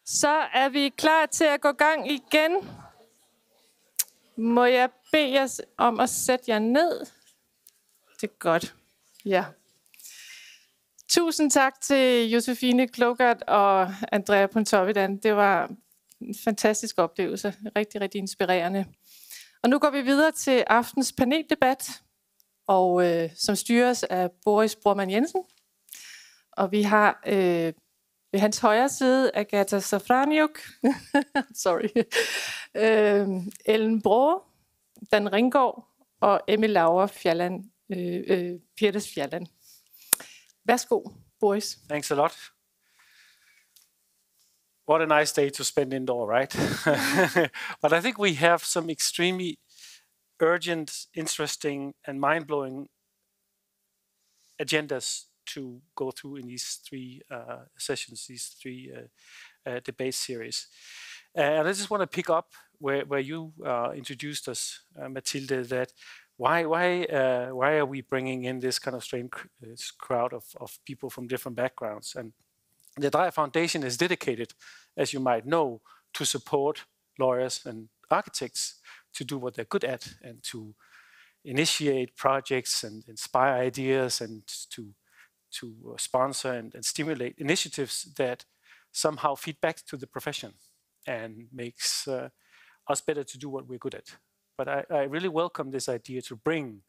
Så er vi klar til at gå i gang igen. Må jeg bede jer om at sætte jer ned? Det er godt. Ja. Tusind tak til Josefine Klougart og Andrea Pontoppidan. Det var en fantastisk oplevelse. Rigtig, rigtig inspirerende. Og nu går vi videre til aftens paneldebat, og som styres af Boris Brorman Jensen. Og vi har ved hans højre side Agatha Safraniuk, Ellen Bror, Dan Ringgaard og Emil Laura Peters Fjalland. Værsgo, Boris. Thanks a lot. What a nice day to spend indoor, right? But I think we have some extremely urgent, interesting, and mind-blowing agendas to go through in these three sessions, these three debate series. And I just want to pick up where you introduced us, Mathilde, that why are we bringing in this kind of strange crowd of people from different backgrounds? And the Dreyer Foundation is dedicated, as you might know, to support lawyers and architects to do what they're good at and to initiate projects and inspire ideas and to sponsor and stimulate initiatives that somehow feed back to the profession and makes us better to do what we're good at. But I really welcome this idea to bring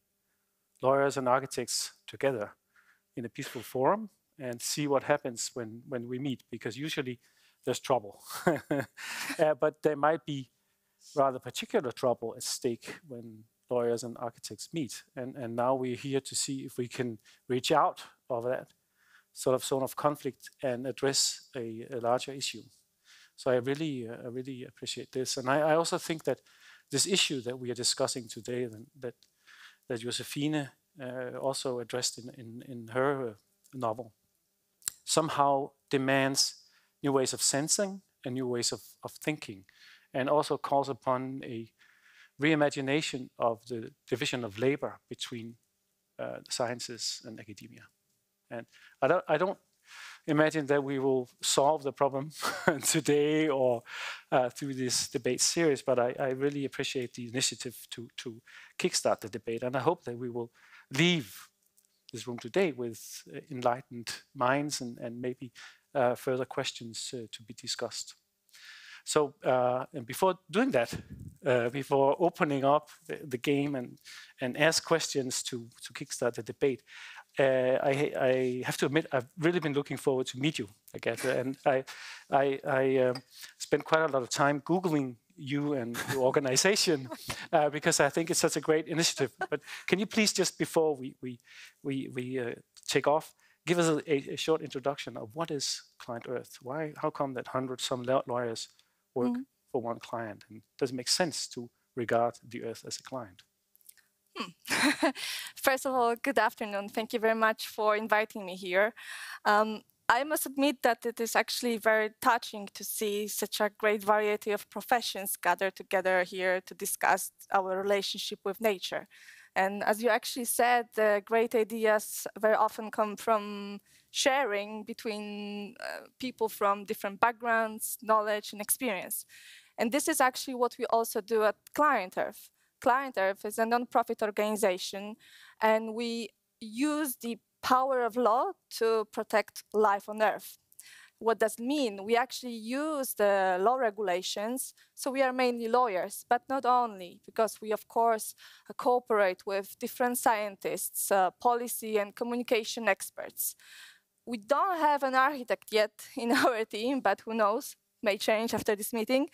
lawyers and architects together in a peaceful forum and see what happens when we meet, because usually there's trouble. But there might be rather particular trouble at stake when lawyers and architects meet. And now we're here to see if we can reach out of that sort of zone of conflict and address a larger issue. So I really appreciate this. And I also think that this issue that we are discussing today, that Josefine also addressed in her novel, somehow demands new ways of sensing and new ways of thinking, and also calls upon a reimagination of the division of labor between the sciences and academia. And I don't imagine that we will solve the problem today or through this debate series, but I really appreciate the initiative to kickstart the debate. And I hope that we will leave this room today with enlightened minds and maybe further questions to be discussed. So, and before doing that, before opening up the game and ask questions to kickstart the debate, I have to admit I've really been looking forward to meet you, Agatha, and I spent quite a lot of time Googling you and your organization because I think it's such a great initiative. But can you please, just before we take off, give us a short introduction of what is ClientEarth? How come that some lawyers work for one client, and does it make sense to regard the Earth as a client? First of all, good afternoon. Thank you very much for inviting me here. I must admit that it is actually very touching to see such a great variety of professions gathered together here to discuss our relationship with nature. And as you actually said, the great ideas very often come from sharing between people from different backgrounds, knowledge, and experience. And this is actually what we also do at ClientEarth. ClientEarth is a non-profit organization, and we use the power of law to protect life on Earth. What does it mean? We actually use the law regulations, so we are mainly lawyers, but not only, because we, of course, cooperate with different scientists, policy and communication experts. We don't have an architect yet in our team, but who knows, may change after this meeting.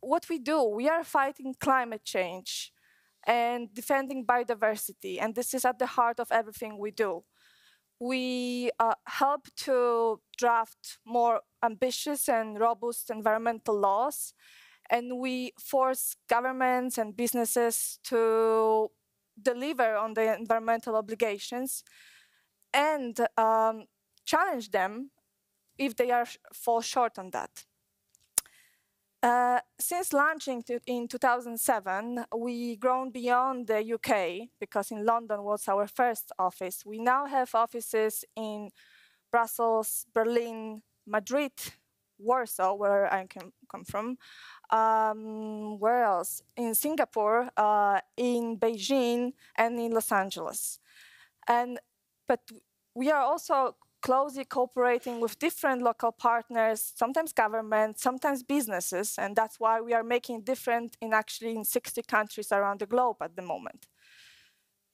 What we do, we are fighting climate change and defending biodiversity, and this is at the heart of everything we do. We help to draft more ambitious and robust environmental laws, and we force governments and businesses to deliver on the environmental obligations and challenge them if they fall short on that. Since launching in 2007, we've grown beyond the UK, because in London was our first office. We now have offices in Brussels, Berlin, Madrid, Warsaw, where I come from. Where else? In Singapore, in Beijing, and in Los Angeles. But we are also closely cooperating with different local partners, sometimes government, sometimes businesses, and that's why we are making different in 60 countries around the globe at the moment.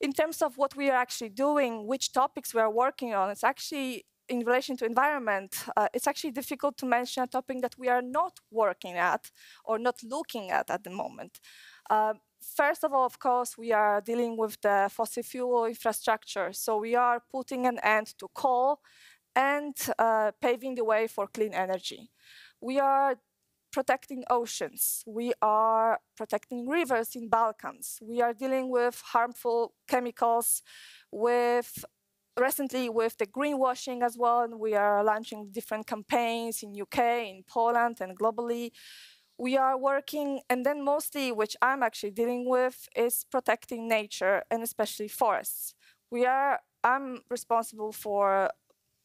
In terms of what we are actually doing, which topics we are working on, it's actually, in relation to environment, it's actually difficult to mention a topic that we are not working at or not looking at the moment. First of all, of course, we are dealing with the fossil fuel infrastructure. So we are putting an end to coal and paving the way for clean energy. We are protecting oceans. We are protecting rivers in Balkans. We are dealing with harmful chemicals, recently with the greenwashing as well, and we are launching different campaigns in UK, in Poland, and globally. We are working, and then mostly, which I'm actually dealing with, is protecting nature, and especially forests. I'm responsible for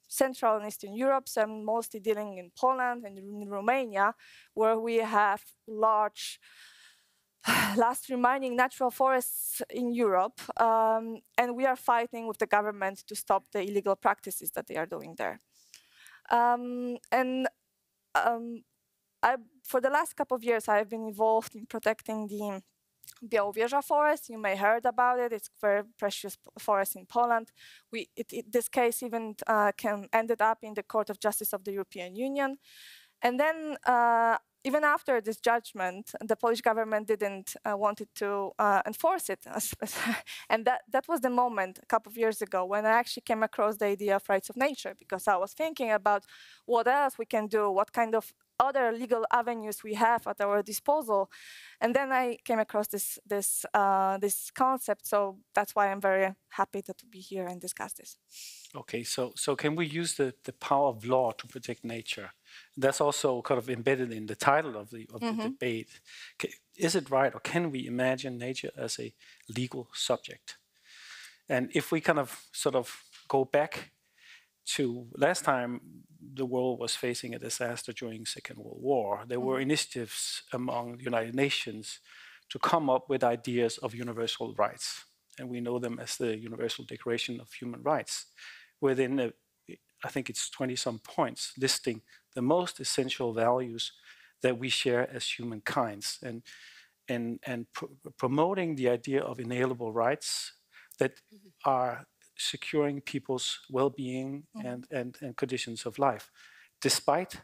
Central and Eastern Europe, so I'm mostly dealing in Poland and in Romania, where we have large, last remaining natural forests in Europe, and we are fighting with the government to stop the illegal practices that they are doing there. For the last couple of years, I've been involved in protecting the Białowieża forest. You may heard about it. It's a very precious forest in Poland. This case even ended up in the Court of Justice of the European Union. And then, even after this judgment, the Polish government didn't wanted to enforce it. And that was the moment a couple of years ago when I actually came across the idea of rights of nature, because I was thinking about what else we can do, what kind of other legal avenues we have at our disposal. And then I came across this concept. So that's why I'm very happy to be here and discuss this. Okay, so can we use the power of law to protect nature? That's also kind of embedded in the title of the debate. Is it right, or can we imagine nature as a legal subject? And if we kind of sort of go back to last time the world was facing a disaster during Second World War, there were initiatives among the United Nations to come up with ideas of universal rights. And we know them as the Universal Declaration of Human Rights, within I think it's 20-some points listing the most essential values that we share as humankind, and promoting the idea of inalienable rights that are securing people's well-being and conditions of life, despite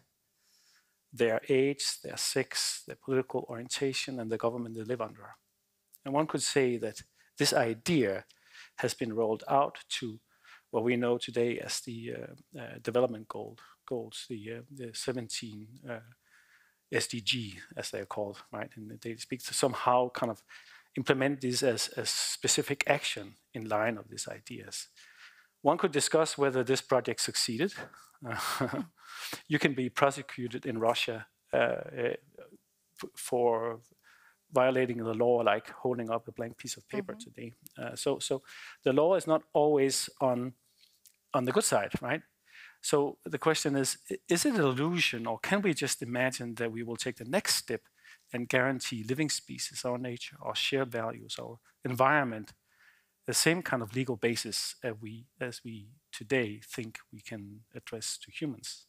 their age, their sex, their political orientation, and the government they live under. And one could say that this idea has been rolled out to what we know today as the development goals, the 17 SDG, as they're called, right? And they speak to somehow kind of implement these as specific action in line of these ideas. One could discuss whether this project succeeded. You can be prosecuted in Russia for violating the law, like holding up a blank piece of paper today. So the law is not always on the good side, right? So the question is it an illusion, or can we just imagine that we will take the next step and guarantee living species, our nature, our shared values, our environment, the same kind of legal basis as we today think we can address to humans?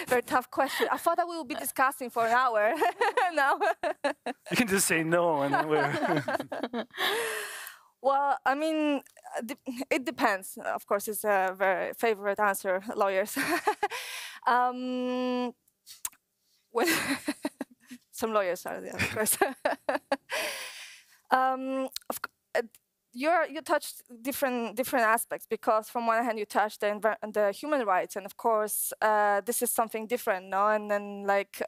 Very tough question. I thought that we would be discussing for an hour. No. You can just say no, and then we're... Well, I mean, it depends. Of course, it's a very favorite answer, lawyers. Some lawyers are there, of course. You touched different aspects, because from one hand you touched the human rights, and of course this is something different, no? And then like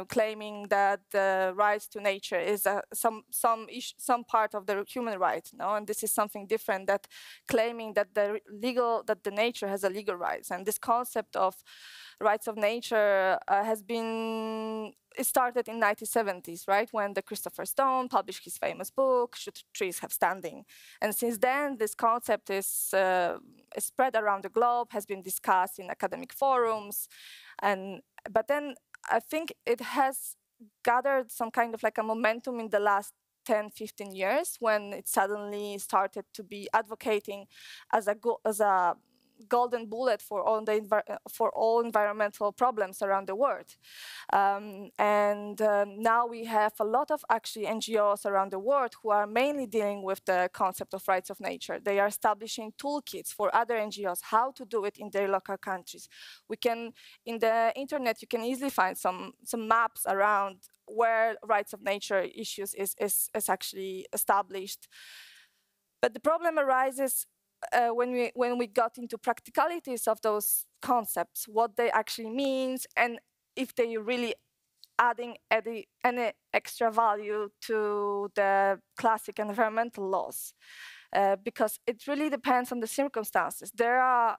claiming that the rights to nature is some part of the human right, no? And this is something different, that claiming that the nature has a legal rights, and this concept of rights of nature it started in 1970s, right? When the Christopher Stone published his famous book, Should Trees Have Standing? And since then, this concept is spread around the globe, has been discussed in academic forums. But then I think it has gathered some kind of like a momentum in the last 10, 15 years when it suddenly started to be advocating as a golden bullet for all environmental problems around the world. Now we have a lot of actually NGOs around the world who are mainly dealing with the concept of rights of nature. They are establishing toolkits for other NGOs how to do it in their local countries. In the internet, you can easily find some maps around where rights of nature issues is actually established. But the problem arises when we got into practicalities of those concepts, what they actually means, and if they really adding any extra value to the classic environmental laws, because it really depends on the circumstances. There are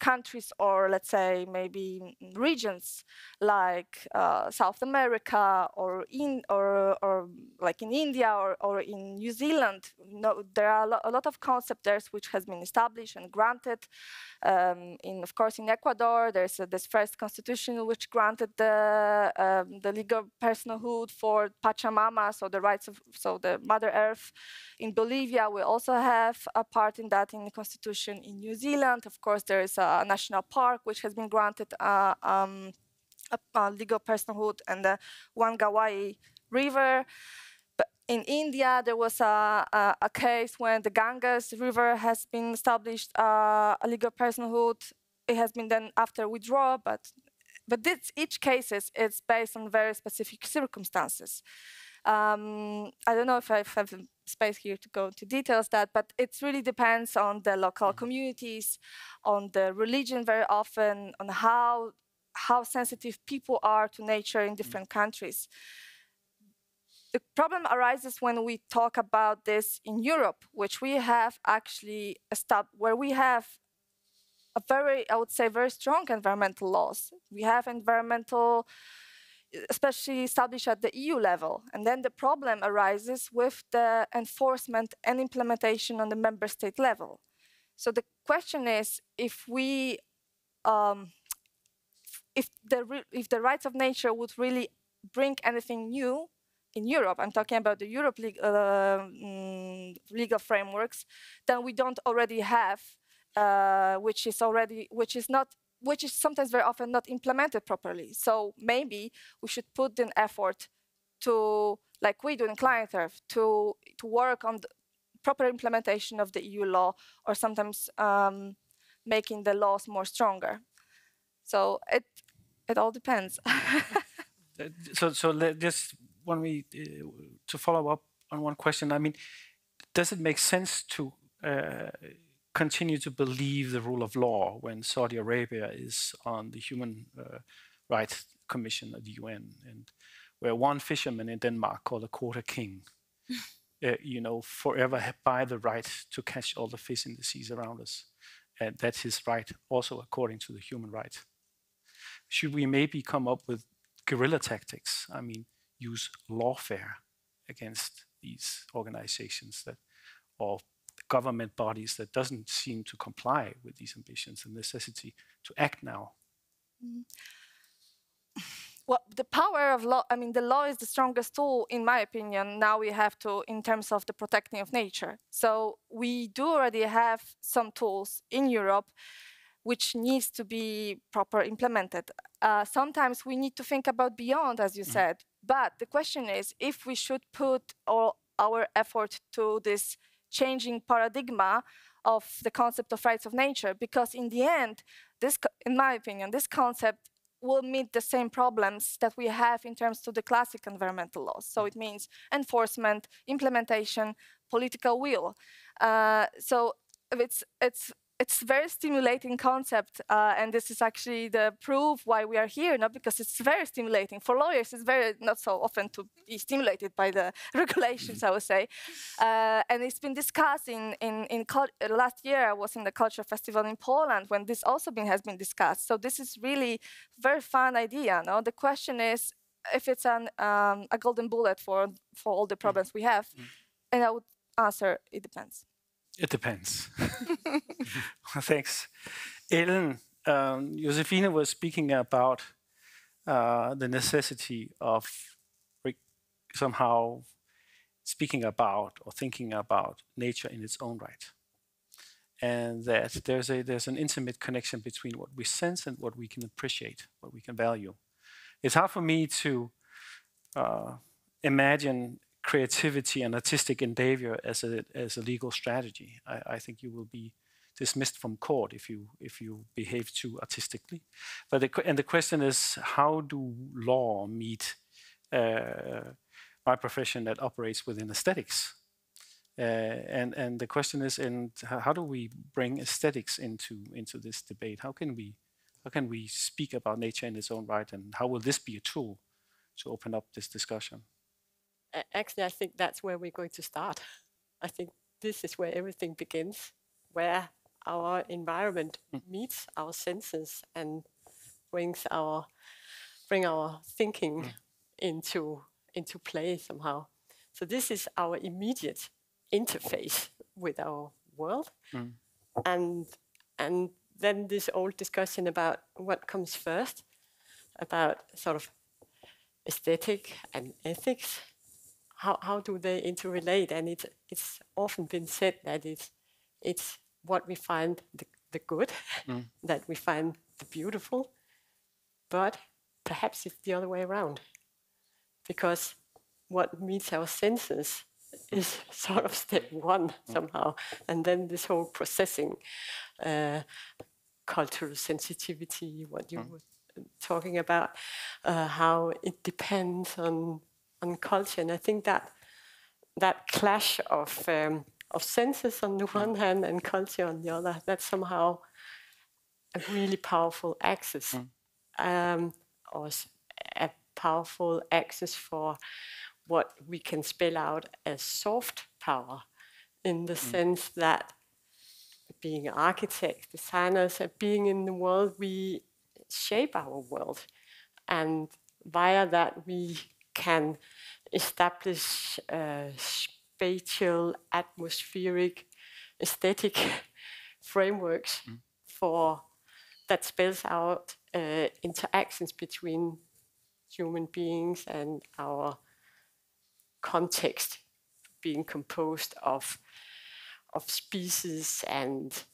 countries, or let's say maybe regions like South America or like in India or in New Zealand. There are a lot of concepts there which has been established and granted. Of course, in Ecuador, there's this first constitution which granted the legal personhood for Pachamama, so the rights of the Mother Earth. In Bolivia, we also have a part in that in the constitution. In New Zealand, of course, there is a national park which has been granted a legal personhood, and the Wangawai River. But in India, there was a case when the Ganges River has been established a legal personhood. It has been then after withdrawal, but each case is based on very specific circumstances. I don't know if I have space here to go into details but it really depends on the local communities, on the religion very often, on how sensitive people are to nature in different countries. The problem arises when we talk about this in Europe, which we have actually where we have I would say, very strong environmental laws. We have environmental, especially established at the EU level. And then the problem arises with the enforcement and implementation on the member state level. So the question is, if the rights of nature would really bring anything new in Europe, I'm talking about the Europe legal frameworks, then we don't already have, which is sometimes very often not implemented properly. So maybe we should put in effort to, like we do in ClientEarth, to work on the proper implementation of the EU law, or sometimes making the laws more stronger. So it all depends. So just want me to follow up on one question. I mean, does it make sense to continue to believe the rule of law when Saudi Arabia is on the Human Rights Commission of the UN, and where one fisherman in Denmark called a quarter king, forever buy the right to catch all the fish in the seas around us, and that's his right, also according to the human rights? Should we maybe come up with guerrilla tactics? I mean, use lawfare against these organizations or government bodies that doesn't seem to comply with these ambitions and necessity to act now? Well, the power of law, I mean, the law is the strongest tool, in my opinion, now we have to, in terms of the protecting of nature. So we do already have some tools in Europe which needs to be properly implemented. Sometimes we need to think about beyond, as you said, but the question is if we should put all our effort to this changing paradigm of the concept of rights of nature, because in the end, in my opinion, this concept will meet the same problems that we have in terms of the classic environmental laws. So it means enforcement, implementation, political will. So it's a very stimulating concept, and this is actually the proof why we are here, not because it's very stimulating. For lawyers, it's very not so often to be stimulated by the regulations, I would say. And it's been discussed last year. I was in the Culture Festival in Poland when this also has been discussed. So this is really very fun idea. No, the question is if it's a golden bullet for all the problems we have, and I would answer it depends. It depends. Thanks. Ellen, Josefine was speaking about the necessity of somehow speaking about or thinking about nature in its own right. And that there's an intimate connection between what we sense and what we can appreciate, what we can value. It's hard for me to imagine creativity and artistic endeavor as a legal strategy. I think you will be dismissed from court if you behave too artistically. But the question is, how do law meet my profession that operates within aesthetics? And the question is, how do we bring aesthetics into this debate? How can we speak about nature in its own right, and how will this be a tool to open up this discussion? Actually, I think that's where we're going to start. I think this is where everything begins, where our environment meets our senses and bring our thinking into play somehow. So this is our immediate interface with our world, and then this old discussion about what comes first, about sort of aesthetic and ethics. How do they interrelate? And it's often been said that it's what we find the good, that we find the beautiful, but perhaps it's the other way around, because what meets our senses is sort of step one somehow, and then this whole processing, cultural sensitivity, what you were talking about, how it depends on culture. And I think that clash of senses on the one hand and culture on the other, that's somehow a really powerful axis, or a powerful axis for what we can spell out as soft power, in the sense that being architects, designers, being in the world, we shape our world, and via that we can establish spatial, atmospheric, aesthetic frameworks for that spells out interactions between human beings and our context, being composed of species and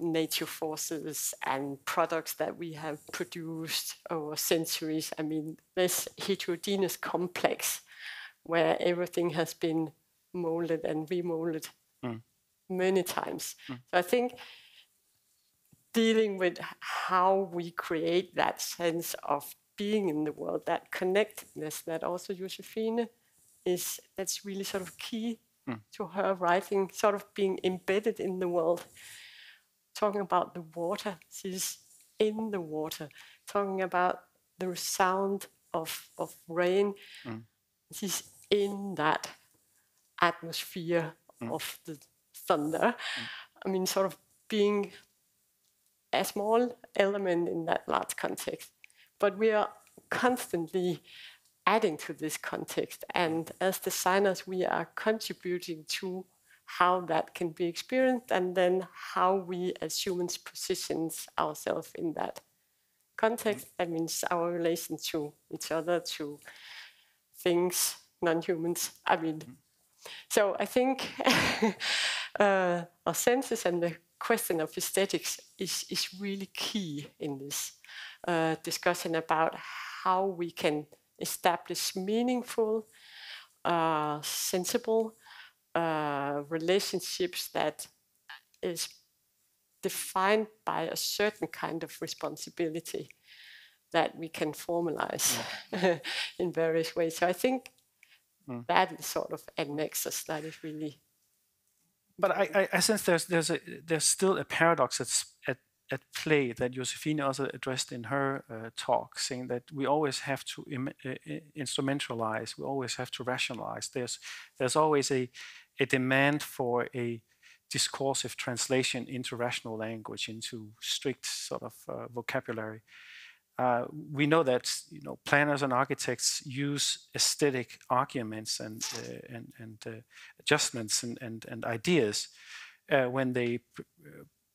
nature forces and products that we have produced over centuries. I mean, this heterogeneous complex where everything has been molded and remolded many times. So I think dealing with how we create that sense of being in the world, that connectedness that also Josefine that's really sort of key to her writing, sort of being embedded in the world. Talking about the water, she's in the water. Talking about the sound of rain, she's in that atmosphere of the thunder. I mean, sort of being a small element in that large context. But we are constantly adding to this context. And as designers, we are contributing to how that can be experienced, and then how we as humans position ourselves in that context. That means our relation to each other, to things, non-humans. I mean, so I think our senses and the question of aesthetics is really key in this discussion about how we can establish meaningful, sensible relationships that is defined by a certain kind of responsibility that we can formalize in various ways. So I think that is sort of a nexus that is really But I sense there's still a paradox that's at play that Josefine also addressed in her talk, saying that we always have to instrumentalize, we always have to rationalize. There's always a demand for a discursive translation into rational language, into strict sort of vocabulary. We know that planners and architects use aesthetic arguments and adjustments and ideas when they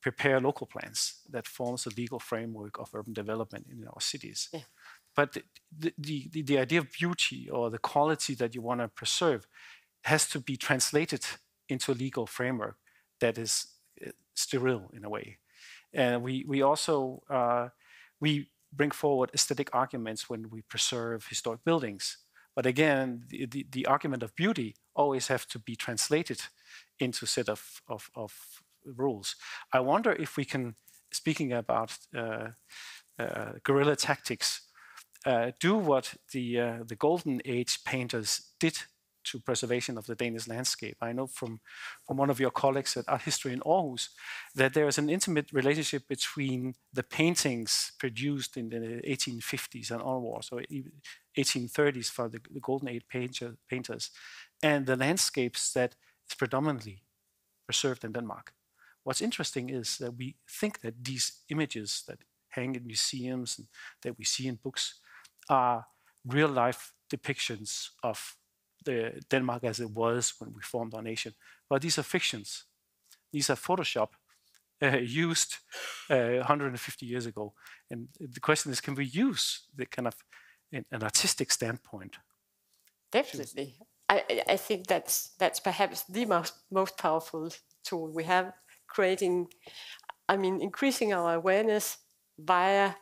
prepare local plans that forms the legal framework of urban development in our cities. Yeah. But the idea of beauty or the quality that you want to preserve has to be translated into a legal framework that is sterile in a way. And we also we bring forward aesthetic arguments when we preserve historic buildings. But again, the argument of beauty always have to be translated into a set of rules. I wonder if we can, speaking about guerrilla tactics, do what the Golden Age painters did to preservation of the Danish landscape. I know from one of your colleagues at Art History in Aarhus that there is an intimate relationship between the paintings produced in the 1850s and onwards, or 1830s for the Golden Age painters, and the landscapes that is predominantly preserved in Denmark. What's interesting is that we think that these images that hang in museums and that we see in books are real-life depictions of the Denmark as it was when we formed our nation. But these are fictions. These are Photoshop used 150 years ago. And the question is, can we use the kind of an artistic standpoint? Definitely. I think that's perhaps the most powerful tool we have, increasing our awareness via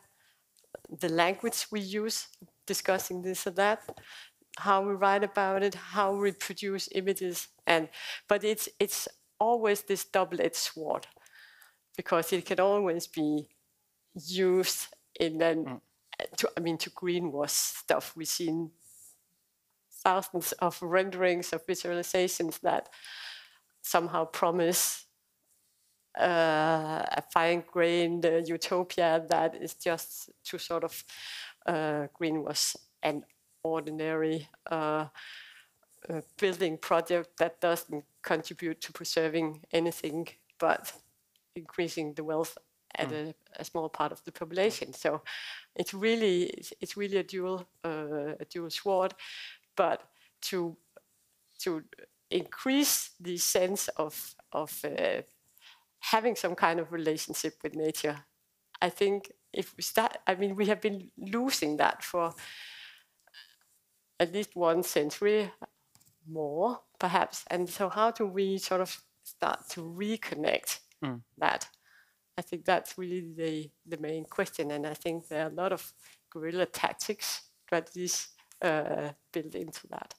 the language we use, discussing this or that, how we write about it, how we produce images, but it's always this double-edged sword, because it can always be used to greenwash stuff. We've seen thousands of renderings of visualizations that somehow promise a fine-grained utopia that is just to sort of greenwash an ordinary building project that doesn't contribute to preserving anything but increasing the wealth at a small part of the population. So it's really a dual sword. But to increase the sense of having some kind of relationship with nature, I think if we start, we have been losing that for at least 1 century more, perhaps. And so how do we sort of start to reconnect that? I think that's really the main question. And I think there are a lot of guerrilla tactics, strategies built into that.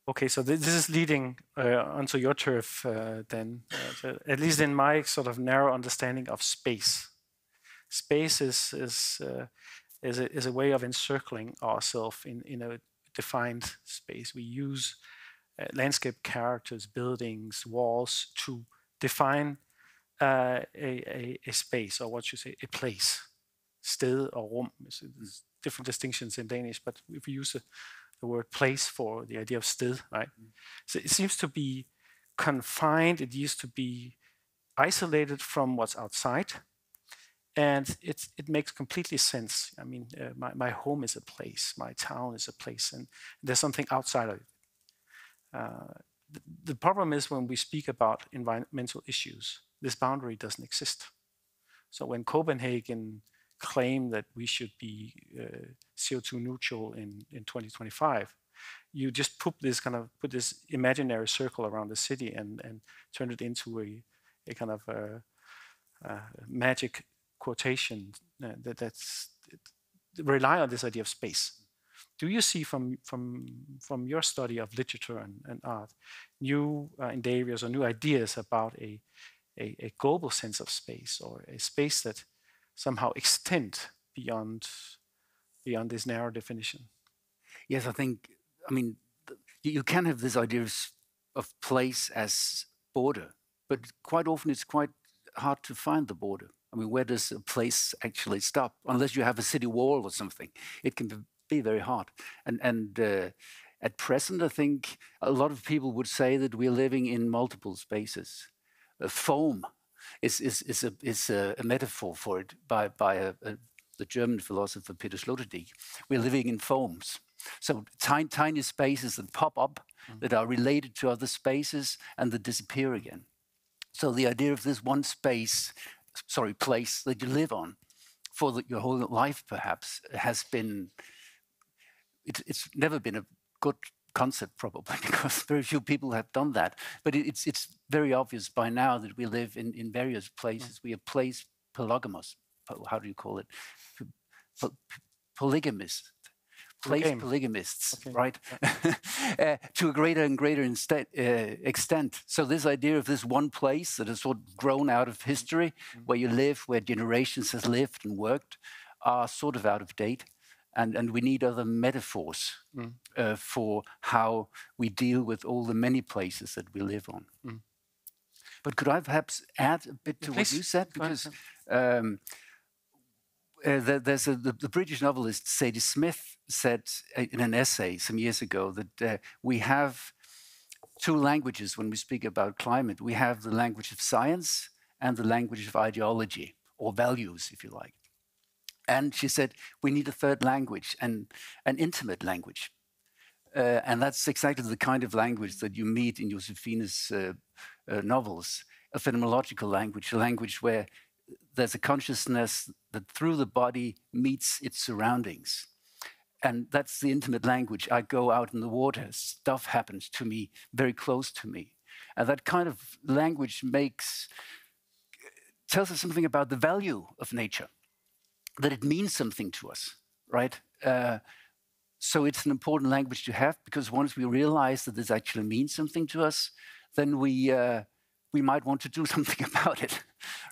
Okay, so this is leading onto your turf then, at least in my sort of narrow understanding of space. Space is a way of encircling ourselves in a defined space. We use landscape characters, buildings, walls to define a space, or what you say, a place. Sted or rum. There's different distinctions in Danish, but if we use the word place for the idea of sted, right? So it seems to be confined. It used to be isolated from what's outside, and it makes completely sense. My home is a place, my town is a place, and there's something outside of it. The problem is when we speak about environmental issues, this boundary doesn't exist. So when Copenhagen claim that we should be CO2 neutral in 2025, you just put this imaginary circle around the city and turn it into a kind of magic quotation that's rely on this idea of space. Do you see from your study of literature and art new endeavors or new ideas about a global sense of space, or a space that somehow extend beyond this narrow definition? Yes, I think, you can have this idea of of place as border, but quite often it's quite hard to find the border. I mean, where does a place actually stop? Unless you have a city wall or something, it can be very hard. And at present, I think a lot of people would say that we're living in multiple spaces. Foam is a metaphor for it by the German philosopher Peter Sloterdijk. We're living in foams. So tiny spaces that pop up, that are related to other spaces and that disappear again. So the idea of this one place that you live on for your whole life perhaps has been, it's never been a good concept probably, because very few people have done that. But it's very obvious by now that we live in various places. We are place polygamous. How do you call it? Polygamists. Place polygamists, okay. Right? To a greater and greater extent. So this idea of this one place that has sort of grown out of history, where you live, where generations has lived and worked, are sort of out of date. And we need other metaphors for how we deal with all the many places that we live on. But could I perhaps add a bit to what you said? Because there's the British novelist Sadie Smith said in an essay some years ago that we have two languages when we speak about climate. We have the language of science and the language of ideology, or values, if you like. And she said, we need a third language, an intimate language. And that's exactly the kind of language that you meet in Josefine's novels, a phenomenological language, a language where there's a consciousness that through the body meets its surroundings. And that's the intimate language. I go out in the water, stuff happens to me, very close to me. And that kind of language tells us something about the value of nature, that it means something to us, right? So it's an important language to have, because once we realize that this actually means something to us, then we might want to do something about it,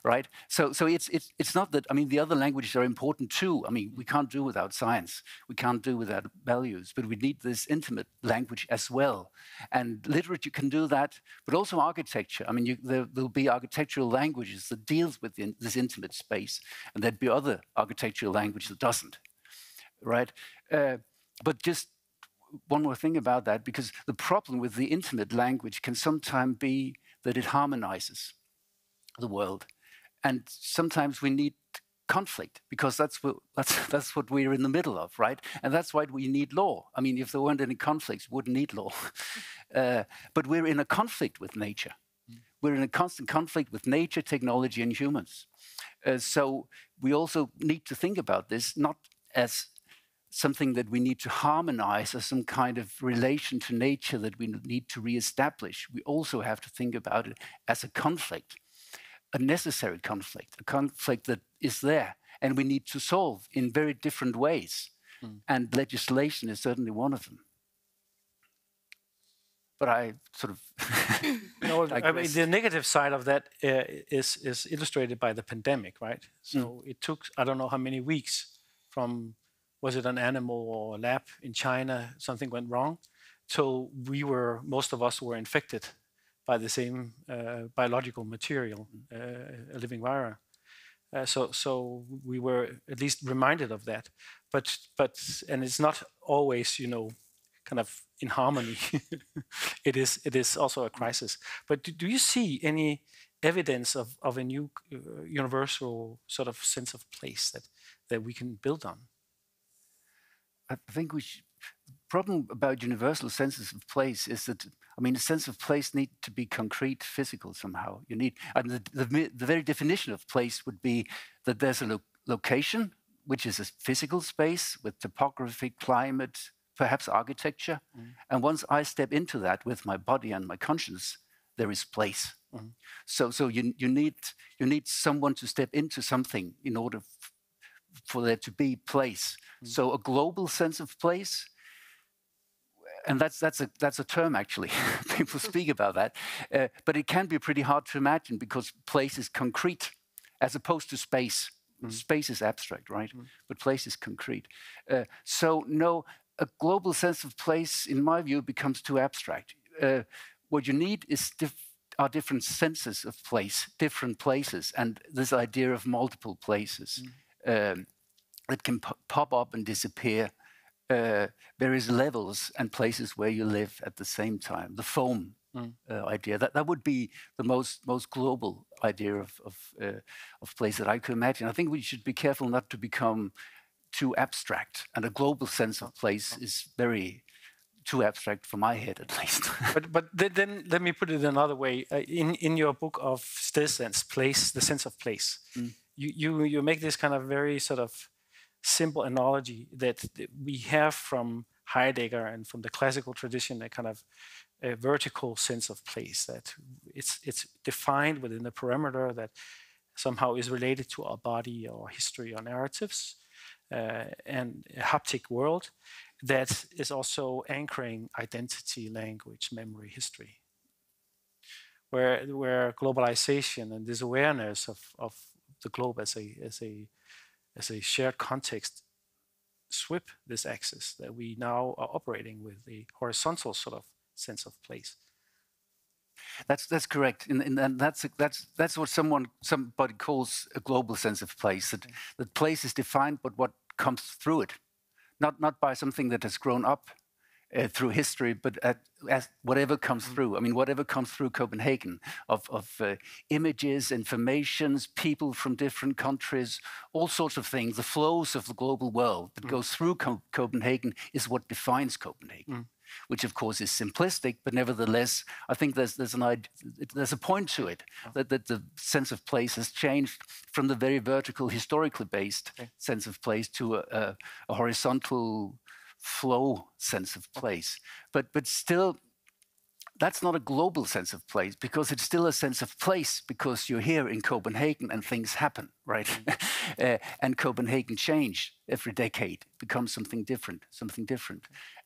right? So it's not that, I mean, the other languages are important too. I mean, we can't do without science. We can't do without values, but we need this intimate language as well. And literature can do that, but also architecture. I mean, there'll be architectural languages that deals with this intimate space, and there'd be other architectural language that doesn't, right? But just one more thing about that, because the problem with the intimate language can sometimes be that it harmonizes the world. And sometimes we need conflict, because that's what we're in the middle of, right? And that's why we need law. I mean, if there weren't any conflicts, we wouldn't need law. But we're in a conflict with nature. We're in a constant conflict with nature, technology, and humans. So we also need to think about this, not as something that we need to harmonize, as some kind of relation to nature that we need to reestablish. We also have to think about it as a conflict, a necessary conflict, a conflict that is there and we need to solve in very different ways. And legislation is certainly one of them. But I sort of... I mean, the negative side of that is illustrated by the pandemic, right? So it took, I don't know how many weeks from, was it an animal or a lab in China, something went wrong, so most of us were infected by the same biological material, a living virus. So we were at least reminded of that, and it's not always, kind of in harmony. It is also a crisis. But do you see any evidence of a new universal sort of sense of place that we can build on? I think the problem about universal senses of place is that, I mean, the sense of place needs to be concrete, physical somehow. You need, and the very definition of place would be that there's a location, which is a physical space with topography, climate, perhaps architecture. And once I step into that with my body and my conscience, there is place. So you need someone to step into something in order for there to be place. So a global sense of place, and that's a term actually. People speak about that, but it can be pretty hard to imagine because place is concrete as opposed to space. Space is abstract, right? But place is concrete. So no, a global sense of place, in my view, becomes too abstract. what you need is are different senses of place, different places, and this idea of multiple places that can pop up and disappear. Various levels and places where you live at the same time. The foam idea, that would be the most global idea of place that I could imagine. I think we should be careful not to become too abstract, and a global sense of place is very too abstract for my head, at least. but then let me put it another way. In your book of stedsense, place, the sense of place, you make this kind of very sort of simple analogy that we have from Heidegger and from the classical tradition, a kind of a vertical sense of place, that it's defined within a parameter that somehow is related to our body or history or narratives, and a haptic world that is also anchoring identity, language, memory, history. Where globalization and this awareness of the globe as a shared context sweep this axis, that we now are operating with a horizontal sort of sense of place. That's correct, and that's what somebody calls a global sense of place. That place is defined by what comes through it, not by something that has grown up through history, but as whatever comes through. I mean, whatever comes through Copenhagen of images, informations, people from different countries, all sorts of things. The flows of the global world that goes through Copenhagen is what defines Copenhagen. Which of course is simplistic, but nevertheless, I think there's a point to it, that the sense of place has changed from the very vertical, historically based sense of place to a horizontal flow sense of place. But still, that's not a global sense of place, because it's still a sense of place because you're here in Copenhagen and things happen, right? And Copenhagen change every decade, becomes something different.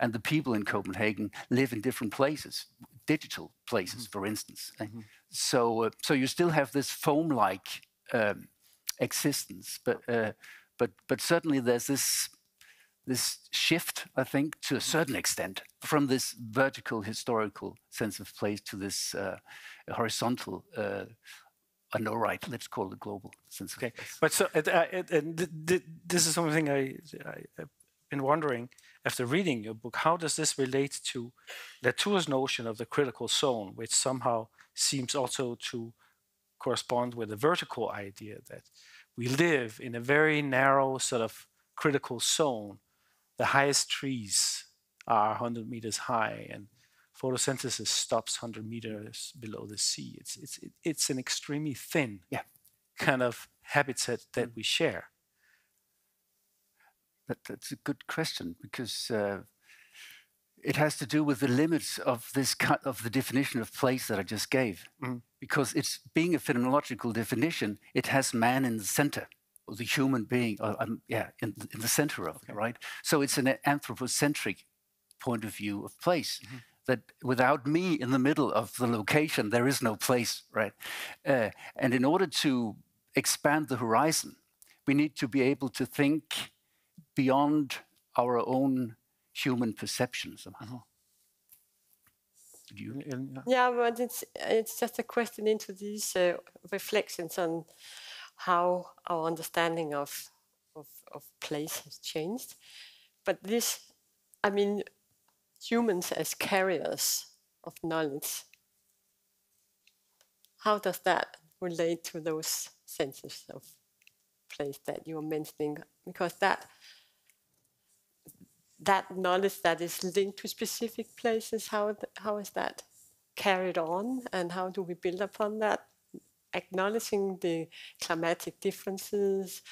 And the people in Copenhagen live in different places, digital places, for instance. So you still have this foam-like existence, but certainly there's this shift, I think, to a certain extent, from this vertical historical sense of place to this horizontal, right, let's call it global sense of place. But so, this is something I've been wondering after reading your book. How does this relate to Latour's notion of the critical zone, which somehow seems also to correspond with the vertical idea that we live in a very narrow sort of critical zone? The highest trees are 100 meters high, and photosynthesis stops 100 meters below the sea. It's an extremely thin kind of habitat that we share. That's a good question, because it has to do with the limits of the definition of place that I just gave. Because it's being a phenomenological definition, it has man in the center. Or the human being, in the center of it, right? So it's an anthropocentric point of view of place. That without me in the middle of the location, there is no place, right? And in order to expand the horizon, we need to be able to think beyond our own human perception somehow. Yeah, but it's just a question into these reflections on how our understanding of place has changed. But this, I mean, humans as carriers of knowledge, how does that relate to those senses of place that you were mentioning? Because that knowledge that is linked to specific places, how is that carried on, and how do we build upon that? Acknowledging the climatic differences,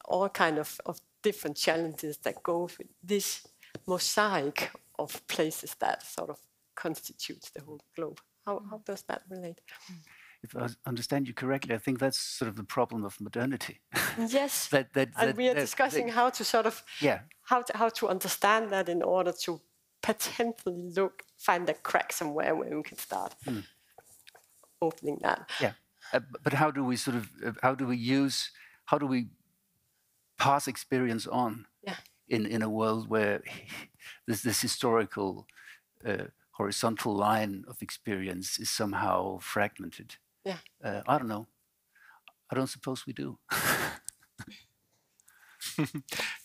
all kind of different challenges that go with this mosaic of places that sort of constitutes the whole globe. How does that relate? If I understand you correctly, I think that's sort of the problem of modernity. Yes, and we are discussing how to sort of how to understand that in order to potentially find a crack somewhere where we can start opening that. Yeah. But how do we how do we pass experience on in a world where there's this historical horizontal line of experience is somehow fragmented. Yeah. I don't know. I don't suppose we do.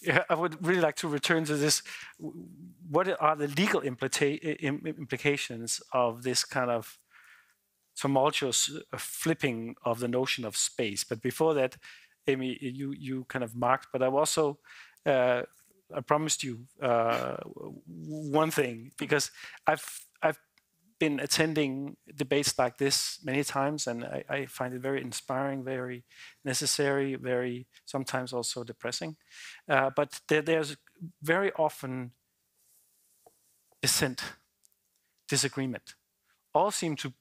Yeah, I would really like to return to this. What are the legal implications of this kind of tumultuous flipping of the notion of space? But before that, Amy, you kind of marked, but I've also I promised you one thing, because I've been attending debates like this many times, and I find it very inspiring, very necessary, very sometimes also depressing. But there's very often dissent, disagreement. All seem to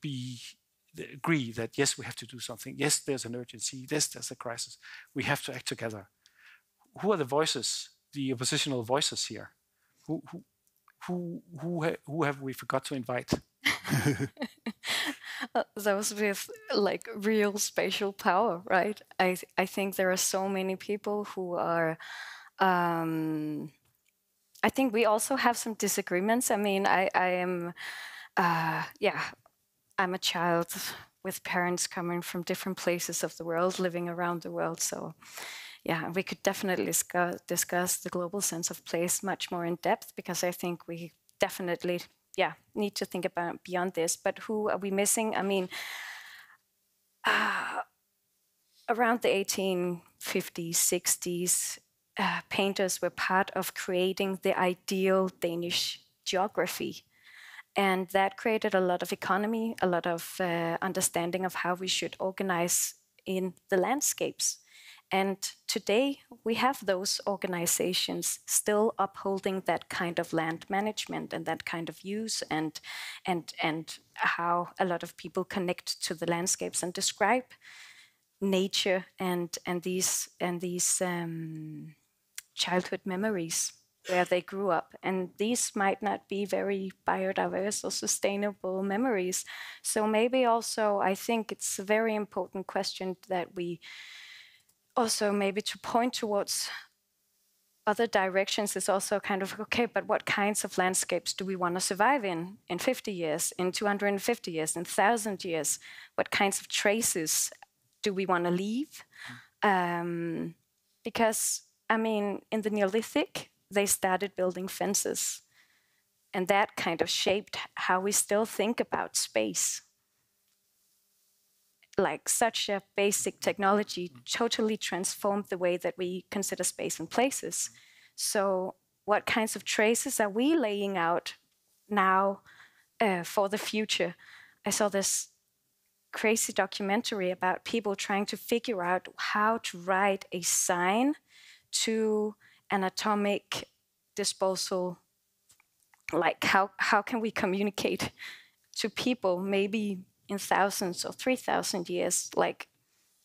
agree that yes, we have to do something. Yes, there's an urgency. Yes, there's a crisis. We have to act together. Who are the voices, the oppositional voices here? Who have we forgot to invite? Those with like real spatial power, right? I think there are so many people who are. I think we also have some disagreements. I mean, I am, I'm a child with parents coming from different places of the world, living around the world. So, yeah, we could definitely discuss the global sense of place much more in depth, because I think we definitely, need to think about beyond this. But who are we missing? I mean, around the 1850s, 60s, painters were part of creating the ideal Danish geography. And that created a lot of economy, a lot of understanding of how we should organize in the landscapes. And today we have those organizations still upholding that kind of land management and that kind of use, and how a lot of people connect to the landscapes and describe nature and these childhood memories where they grew up. And these might not be very biodiverse or sustainable memories. So maybe also I think it's a very important question that we also maybe to point towards other directions is also kind of, okay, but what kinds of landscapes do we want to survive in 50 years, in 250 years, in 1,000 years? What kinds of traces do we want to leave? Because, I mean, in the Neolithic, they started building fences. And that kind of shaped how we still think about space. Like such a basic technology totally transformed the way that we consider space and places. So what kinds of traces are we laying out now for the future? I saw this crazy documentary about people trying to figure out how to write a sign to an atomic disposal. Like how can we communicate to people maybe in thousands or 3,000 years, like,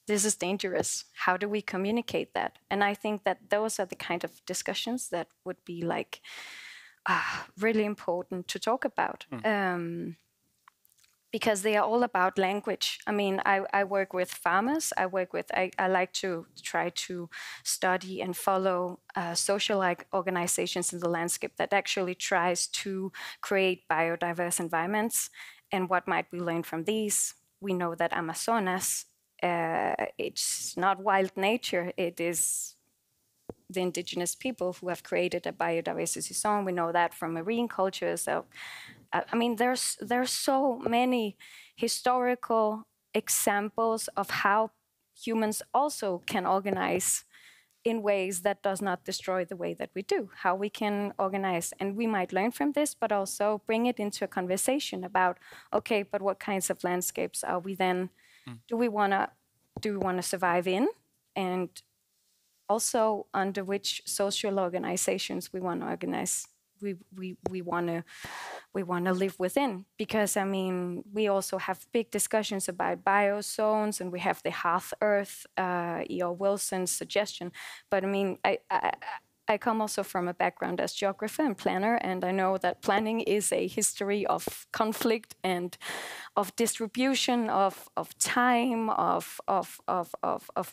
this is dangerous. How do we communicate that? And I think that those are the kind of discussions that would be like really important to talk about. Because they are all about language. I mean, I work with farmers. I like to try to study and follow social organizations in the landscape that actually tries to create biodiverse environments. And what might we learn from these? We know that Amazonas, it's not wild nature. It is the indigenous people who have created a biodiversity zone. We know that from marine culture. So, I mean, there's so many historical examples of how humans also can organize in ways that does not destroy the way that we do, how we can organize. And we might learn from this, but also bring it into a conversation about, okay, but what kinds of landscapes are we then, do we want to survive in? And also under which social organizations we want to organize, we want to live within. Because, I mean, we also have big discussions about biozones, and we have the Hearth Earth, E.O. Wilson's suggestion. But I mean, I come also from a background as geographer and planner, and I know that planning is a history of conflict and of distribution of time, of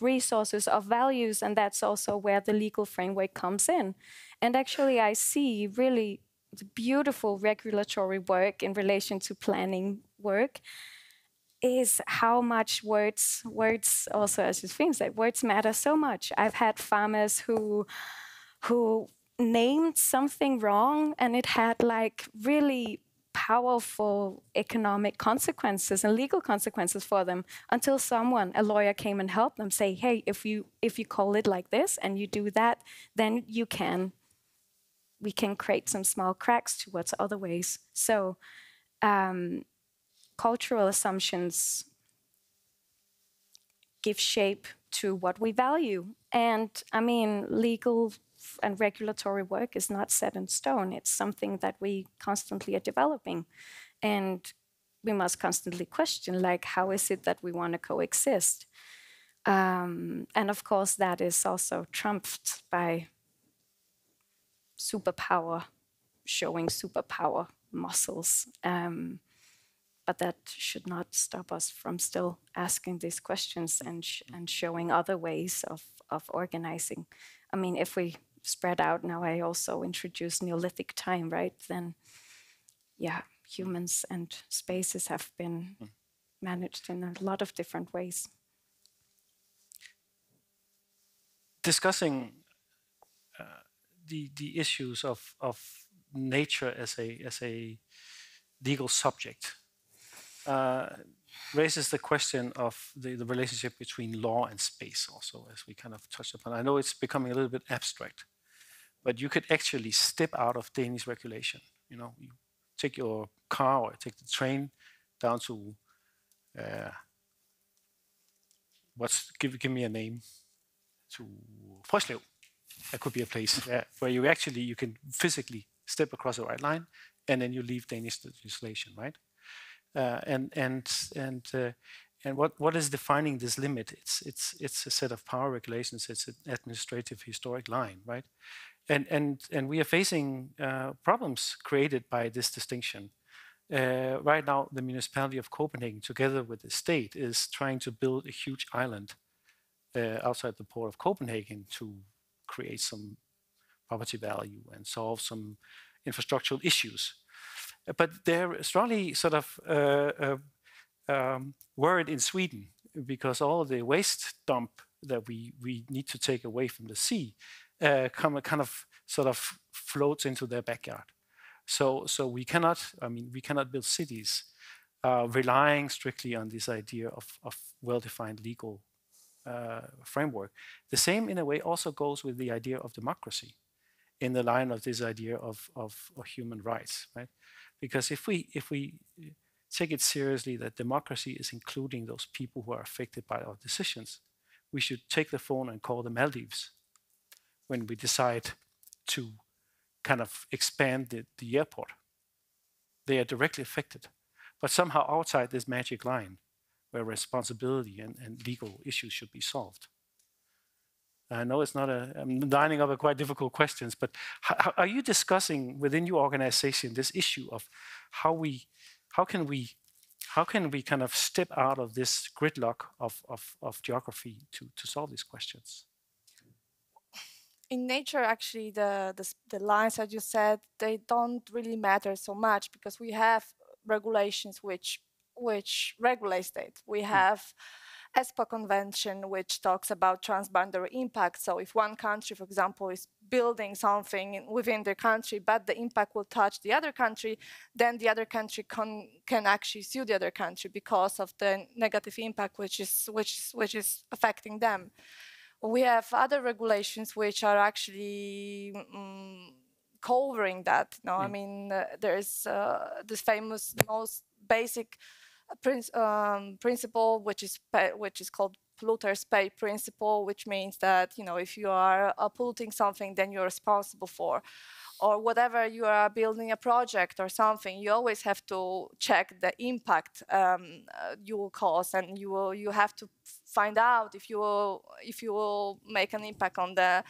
resources, of values, and that's also where the legal framework comes in. And actually, I see really the beautiful regulatory work in relation to planning work is how much words also, as Josefine said, words matter so much. I've had farmers who named something wrong and it had like really powerful economic consequences and legal consequences for them until someone, a lawyer, came and helped them say, hey, if you call it like this and you do that, then we can create some small cracks towards other ways. So cultural assumptions give shape to what we value. And I mean, legal and regulatory work is not set in stone. It's something that we constantly are developing. And we must constantly question, like, how is it that we want to coexist? And of course, that is also trumped by superpower, showing superpower muscles. But that should not stop us from still asking these questions and showing other ways of organizing. I mean, if we spread out, now I also introduced Neolithic time, right? Then, yeah, humans and spaces have been managed in a lot of different ways. Discussing the issues of nature as a legal subject raises the question of the relationship between law and space also, as we kind of touched upon. I know it's becoming a little bit abstract, but you could actually step out of Danish regulation. You know, you take your car or take the train down to give me a name, to Frøslev. That could be a place where you can physically step across the right line, and then you leave Danish legislation, right? And what is defining this limit? It's a set of power regulations. It's an administrative historic line, right? And we are facing problems created by this distinction. Right now, the municipality of Copenhagen, together with the state, is trying to build a huge island outside the port of Copenhagen to create some property value and solve some infrastructural issues. But they're strongly sort of worried in Sweden because all of the waste dump that we need to take away from the sea kind of sort of floats into their backyard. So we cannot build cities relying strictly on this idea of well-defined legal framework. The same, in a way, also goes with the idea of democracy, in the line of this idea of human rights, right? Because if we take it seriously that democracy is including those people who are affected by our decisions, we should take the phone and call the Maldives when we decide to kind of expand the airport. They are directly affected, but somehow outside this magic line where responsibility and legal issues should be solved. I know it's not I'm lining up a quite difficult questions, but how are you discussing within your organization this issue of how can we kind of step out of this gridlock of geography to solve these questions? In nature, actually, the lines that you said, they don't really matter so much because we have regulations which regulate it. We have ESPA Convention, which talks about transboundary impact. So if one country, for example, is building something within their country, but the impact will touch the other country, then the other country can actually sue the other country because of the negative impact which is affecting them. We have other regulations which are actually covering that. No, I mean there is this famous, most basic principle, which is called polluter's pay principle, which means that if you are polluting something, then you're responsible for, or whatever you are building a project or something, you always have to check the impact you will cause, and you have to find out if you will make an impact on the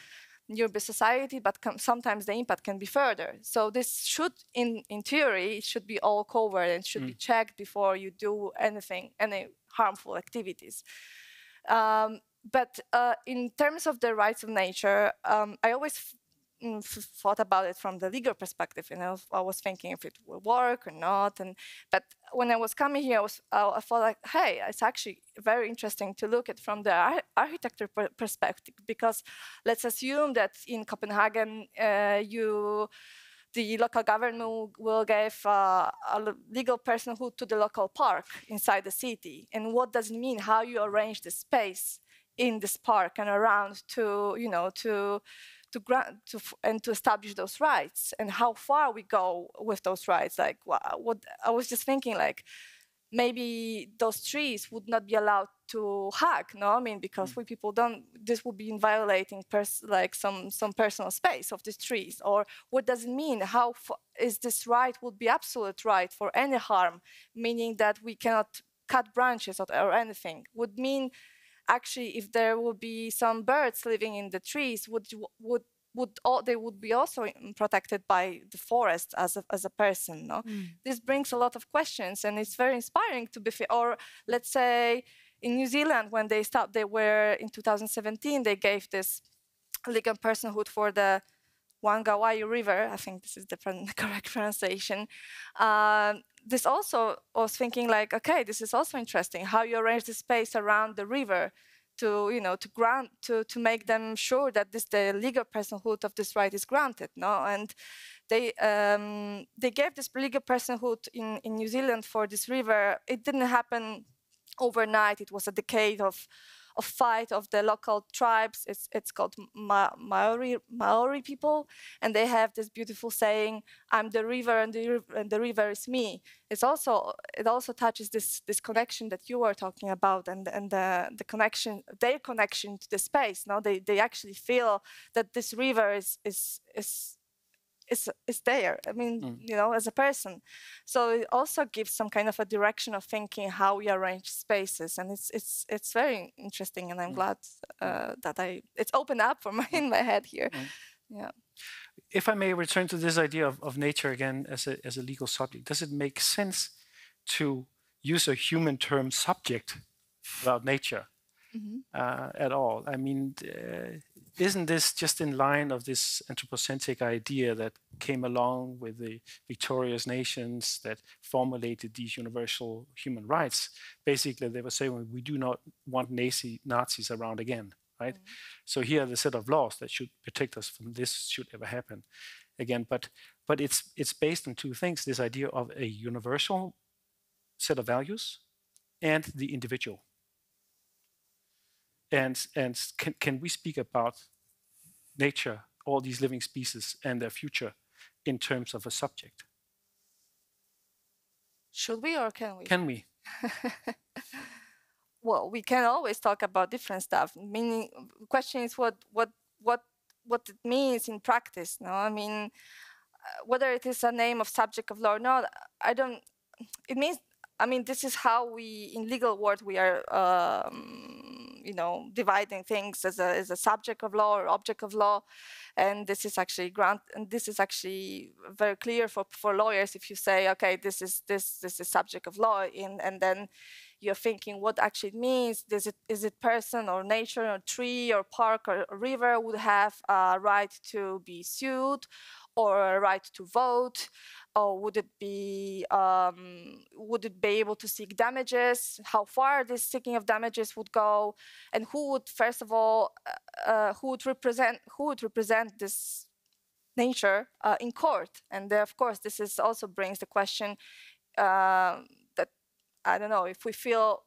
nearby society, but sometimes the impact can be further. So this should, in theory, it should be all covered and should be checked before you do any harmful activities. But in terms of the rights of nature, I always thought about it from the legal perspective, and I was thinking if it will work or not. But when I was coming here, I thought like, hey, it's actually very interesting to look at from the architecture perspective, because let's assume that in Copenhagen, the local government will give a legal personhood to the local park inside the city. And what does it mean? How you arrange the space in this park and around to, you know, to establish those rights, and how far we go with those rights. Like, what I was just thinking, like, maybe those trees would not be allowed to hack, no? I mean, because we people don't, this would be violating like some personal space of these trees. Or what does it mean? How is this right would be absolute right for any harm, meaning that we cannot cut branches or anything? Would mean actually if there would be some birds living in the trees, they would be also protected by the forest as a person, no? This brings a lot of questions, and it's very inspiring to be. Or let's say in New Zealand, when they were in 2017, they gave this legal personhood for the Wangawaii River. I think this is the correct pronunciation. This also, I was thinking like, okay, this is also interesting how you arrange the space around the river to, you know, to make them sure that the legal personhood of this right is granted, no? And they gave this legal personhood in New Zealand for this river. It didn't happen overnight. It was a decade of fight of the local tribes. It's called Maori people, and they have this beautiful saying, "I'm the river, and the river is me." It also touches this connection that you were talking about, and the connection, their connection to the space. No, they actually feel that this river is there. I mean, you know, as a person. So it also gives some kind of a direction of thinking how we arrange spaces, and it's very interesting. And I'm glad that it's opened up for in my head here. Yeah. If I may return to this idea of nature again as a legal subject, does it make sense to use a human term subject about nature at all? I mean, isn't this just in line of this anthropocentric idea that came along with the victorious nations that formulated these universal human rights? Basically, they were saying, we do not want Nazis around again, right? So here are the set of laws that should protect us from this should ever happen again. But it's based on two things: this idea of a universal set of values and the individual. And can we speak about nature, all these living species and their future in terms of a subject? Should we or can we? Can we? Well, we can always talk about different stuff. Meaning, the question is what it means in practice. No, I mean, whether it is a name of subject of law or not, I don't. It means. I mean, this is how we, in legal world, we are, you know, dividing things as a subject of law or object of law, and this is actually very clear for lawyers. If you say, okay, this is subject of law, and then you're thinking what actually it means. Is it person or nature or tree or park or river would have a right to be sued, or a right to vote? Or would it be able to seek damages? How far this seeking of damages would go, and who would, first of all, who would represent this nature in court? And of course, this also brings the question that I don't know if we feel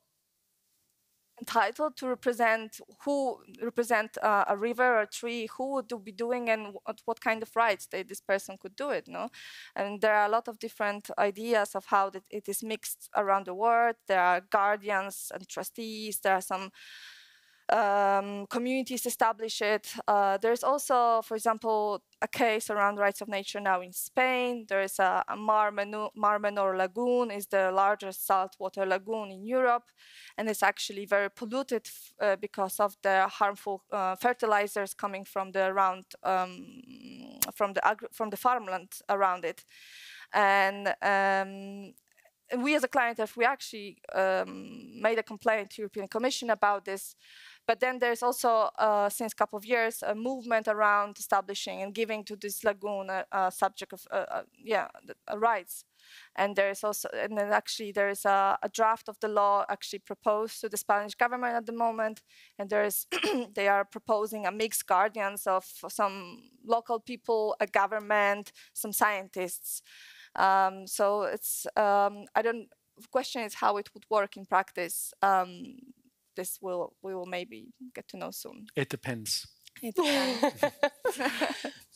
entitled to represent a river or a tree, who would be doing and what kind of rights this person could do it, no? And there are a lot of different ideas of how it is mixed around the world. There are guardians and trustees. There are some communities establish it. There's also, for example, a case around rights of nature now in Spain. There is a Mar Menor lagoon, is the largest saltwater lagoon in Europe, and it's actually very polluted because of the harmful fertilizers coming from the farmland around it. And we as a ClientEarth, we actually made a complaint to the European Commission about this, But then there's also, since a couple of years, a movement around establishing and giving to this lagoon a subject of, rights. And there's also, and then actually there's a draft of the law actually proposed to the Spanish government at the moment. And there's, they are proposing a mixed guardians of some local people, a government, some scientists. So it's, the question is how it would work in practice. This we will maybe get to know soon. It depends. It depends.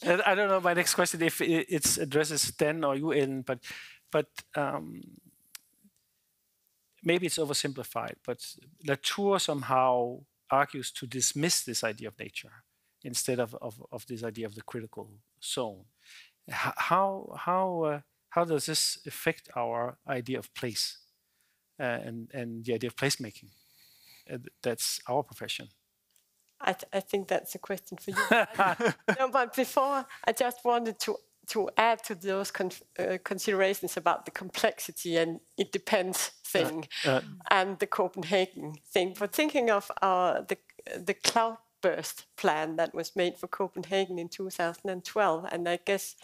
I don't know. My next question, if it addresses Dan or you, Ellen, but maybe it's oversimplified. But Latour somehow argues to dismiss this idea of nature instead of this idea of the critical zone. How does this affect our idea of place and the idea of placemaking? That's our profession. I think that's a question for you. No, but before, I just wanted to add to those considerations about the complexity and it depends thing and the Copenhagen thing. But thinking of the cloudburst plan that was made for Copenhagen in 2012, and I guess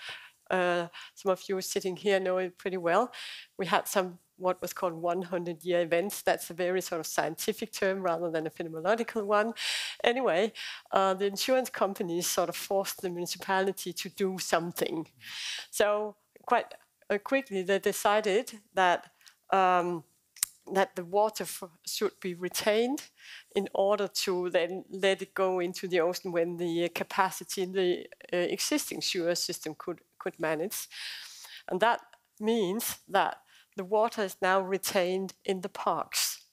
some of you sitting here know it pretty well. We had some what was called 100-year events. That's a very sort of scientific term rather than a phenomenological one. Anyway, the insurance companies sort of forced the municipality to do something. So quite quickly they decided that that the water should be retained in order to then let it go into the ocean when the capacity in the existing sewer system could manage. And that means that the water is now retained in the parks.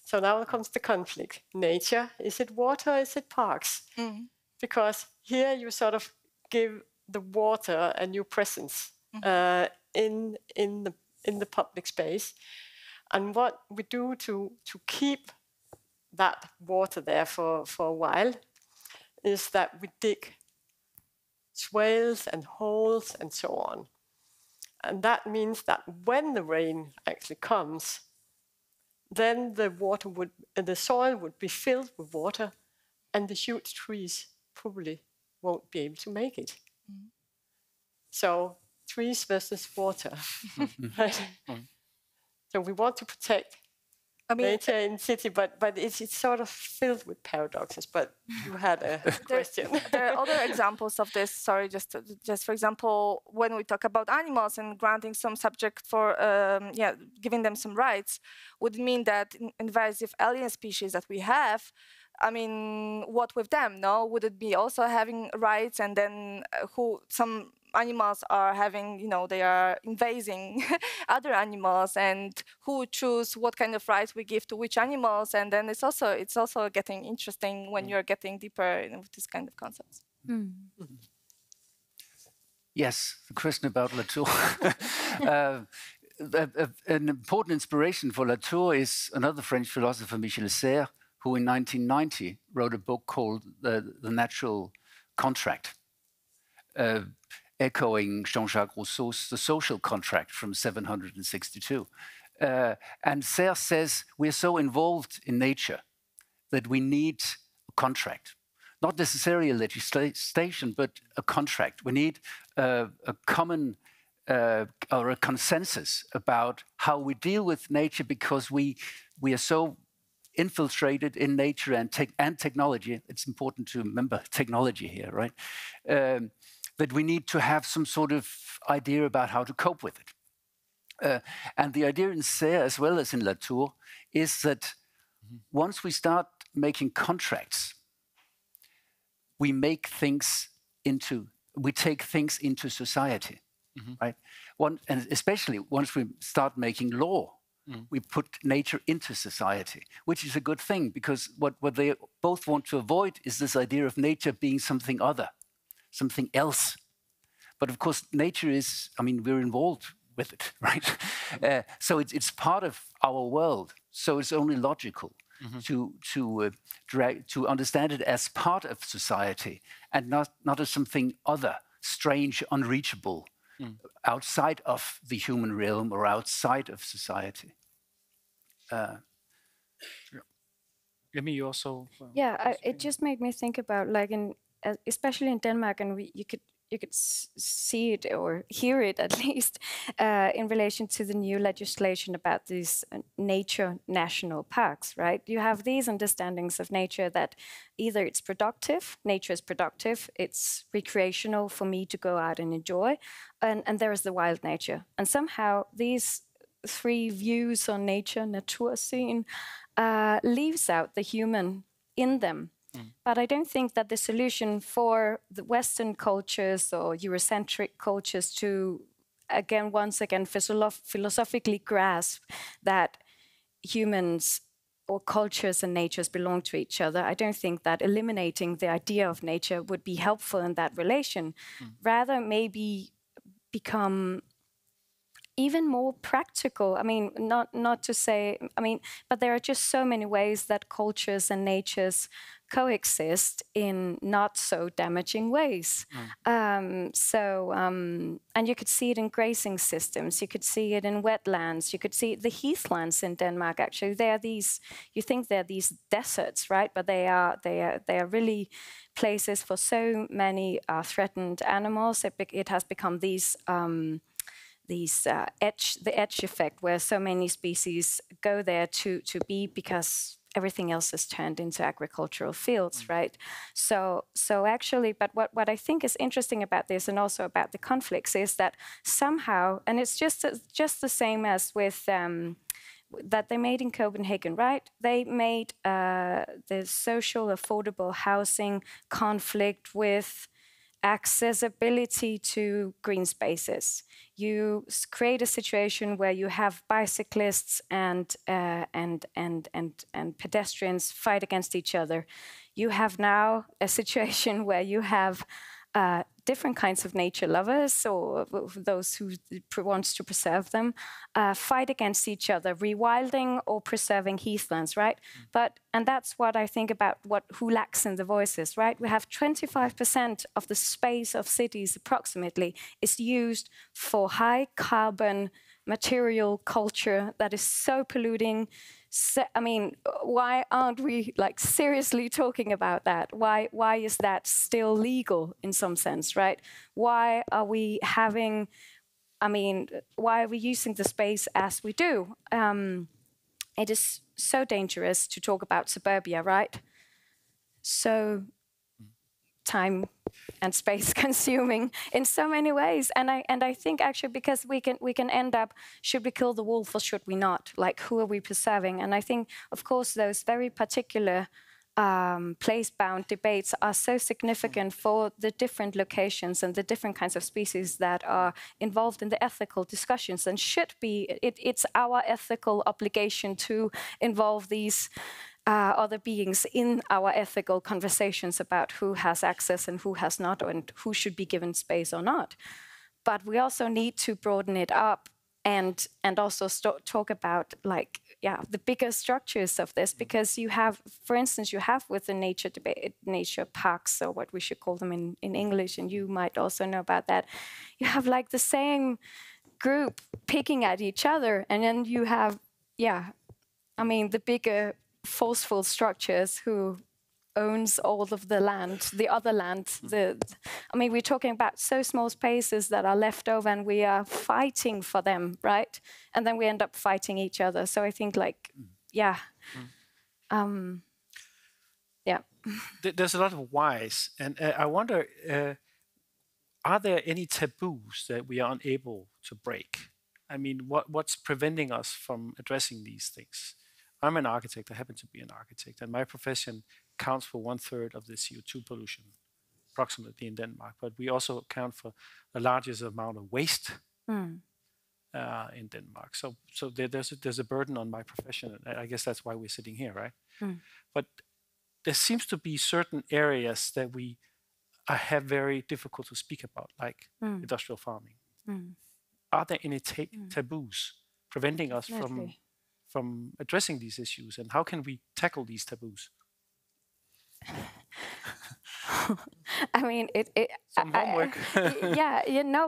So now comes the conflict. Nature, is it water, is it parks? Mm-hmm. Because here you sort of give the water a new presence in the public space. And what we do to keep that water there for a while is that we dig swales and holes and so on. And that means that when the rain actually comes, then the soil would be filled with water, and the huge trees probably won't be able to make it. Mm-hmm. So trees versus water. Right? So we want to protect nature in city, but it's sort of filled with paradoxes. But you had a question. There are other examples of this. Sorry, just for example, when we talk about animals and granting some subject for, giving them some rights, would mean that invasive alien species that we have, I mean, what with them? No, would it be also having rights, and then some animals are having, they are invading other animals, and who choose what kind of rights we give to which animals, and then it's also getting interesting when you're getting deeper with this kind of concepts. Mm. Yes, the question about Latour. An important inspiration for Latour is another French philosopher, Michel Serres, who in 1990 wrote a book called The Natural Contract, echoing Jean-Jacques Rousseau's The Social Contract from 762. And Serres says we're so involved in nature that we need a contract. Not necessarily a legislation, but a contract. We need a common or a consensus about how we deal with nature, because we are so infiltrated in nature and technology. It's important to remember technology here, right? That we need to have some sort of idea about how to cope with it. And the idea in Serres, as well as in Latour, is that once we start making contracts, we take things into society, right? And especially once we start making law, we put nature into society, which is a good thing, because what they both want to avoid is this idea of nature being something other, something else. But of course, nature is, we're involved with it, right? So it's part of our world. So it's only logical to understand it as part of society and not as something other, strange, unreachable, outside of the human realm or outside of society. Let me also. It just made me think about, like, especially in Denmark, and you could see it or hear it at least in relation to the new legislation about these nature national parks, right? You have these understandings of nature that either it's productive, nature is productive, it's recreational for me to go out and enjoy, and there is the wild nature. And somehow these three views on nature, Naturen, leaves out the human in them. But I don't think that the solution for the Western cultures or Eurocentric cultures to, once again, philosophically grasp that humans or cultures and natures belong to each other, I don't think that eliminating the idea of nature would be helpful in that relation. Rather, maybe become even more practical. I mean, not to say, but there are just so many ways that cultures and natures coexist in not so damaging ways. And you could see it in grazing systems, you could see it in wetlands, you could see the heathlands in Denmark. Actually, they are these, you think they're these deserts, right? But they are really places for so many threatened animals. It has become these the edge effect, where so many species go there to be, because everything else is turned into agricultural fields, right? So actually, but what I think is interesting about this, and also about the conflicts, is that somehow, and it's just the same as with that they made in Copenhagen, right? They made the social affordable housing conflict with accessibility to green spaces. You create a situation where you have bicyclists and pedestrians fight against each other. You have now a situation where you have different kinds of nature lovers, or those who wants to preserve them, fight against each other, rewilding or preserving heathlands, right? And that's what I think about who lacks in the voices, right? We have 25% of the space of cities approximately is used for high carbon material culture that is so polluting. So, I mean, why aren't we seriously talking about that? Why is that still legal in some sense, right? Why are we having, why are we using the space as we do? It is so dangerous to talk about suburbia, right? So time and space consuming in so many ways, and I think actually, because we can end up, should we kill the wolf or should we not? Like, who are we preserving? And I think, of course, those very particular place-bound debates are so significant for the different locations and the different kinds of species that are involved in the ethical discussions, and should be. It's our ethical obligation to involve these other beings in our ethical conversations about who has access and who has not, and who should be given space or not. But we also need to broaden it up and also talk about the bigger structures of this, because you have, for instance, with the nature debate, nature parks, or what we should call them in English, and you might also know about that. You have the same group picking at each other, and then you have, the bigger forceful structures who owns all of the land, the other land. We're talking about so small spaces that are left over, and we are fighting for them, right? And then we end up fighting each other. So I think, There's a lot of whys, and I wonder, are there any taboos that we are unable to break? I mean, what's preventing us from addressing these things? I'm an architect. I happen to be an architect, and my profession counts for 1/3 of the CO2 pollution, approximately, in Denmark. But we also account for the largest amount of waste in Denmark. So there's a burden on my profession. I guess that's why we're sitting here, right? But there seems to be certain areas that we have very difficult to speak about, like industrial farming. Are there any taboos preventing us from addressing these issues, and how can we tackle these taboos? Some homework.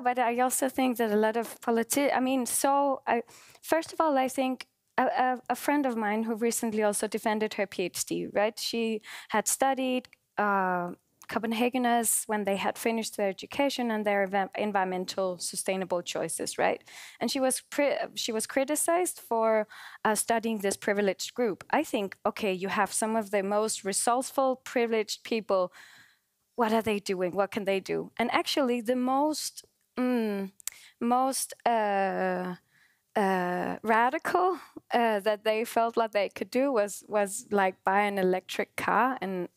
But I also think that a lot of first of all, I think a friend of mine who recently also defended her PhD, right? She had studied Copenhageners when they had finished their education and their environmental sustainable choices, right? And she was criticized for studying this privileged group. I think, okay, you have some of the most resourceful, privileged people. What are they doing? What can they do? And actually, the most radical that they felt like they could do was like buy an electric car and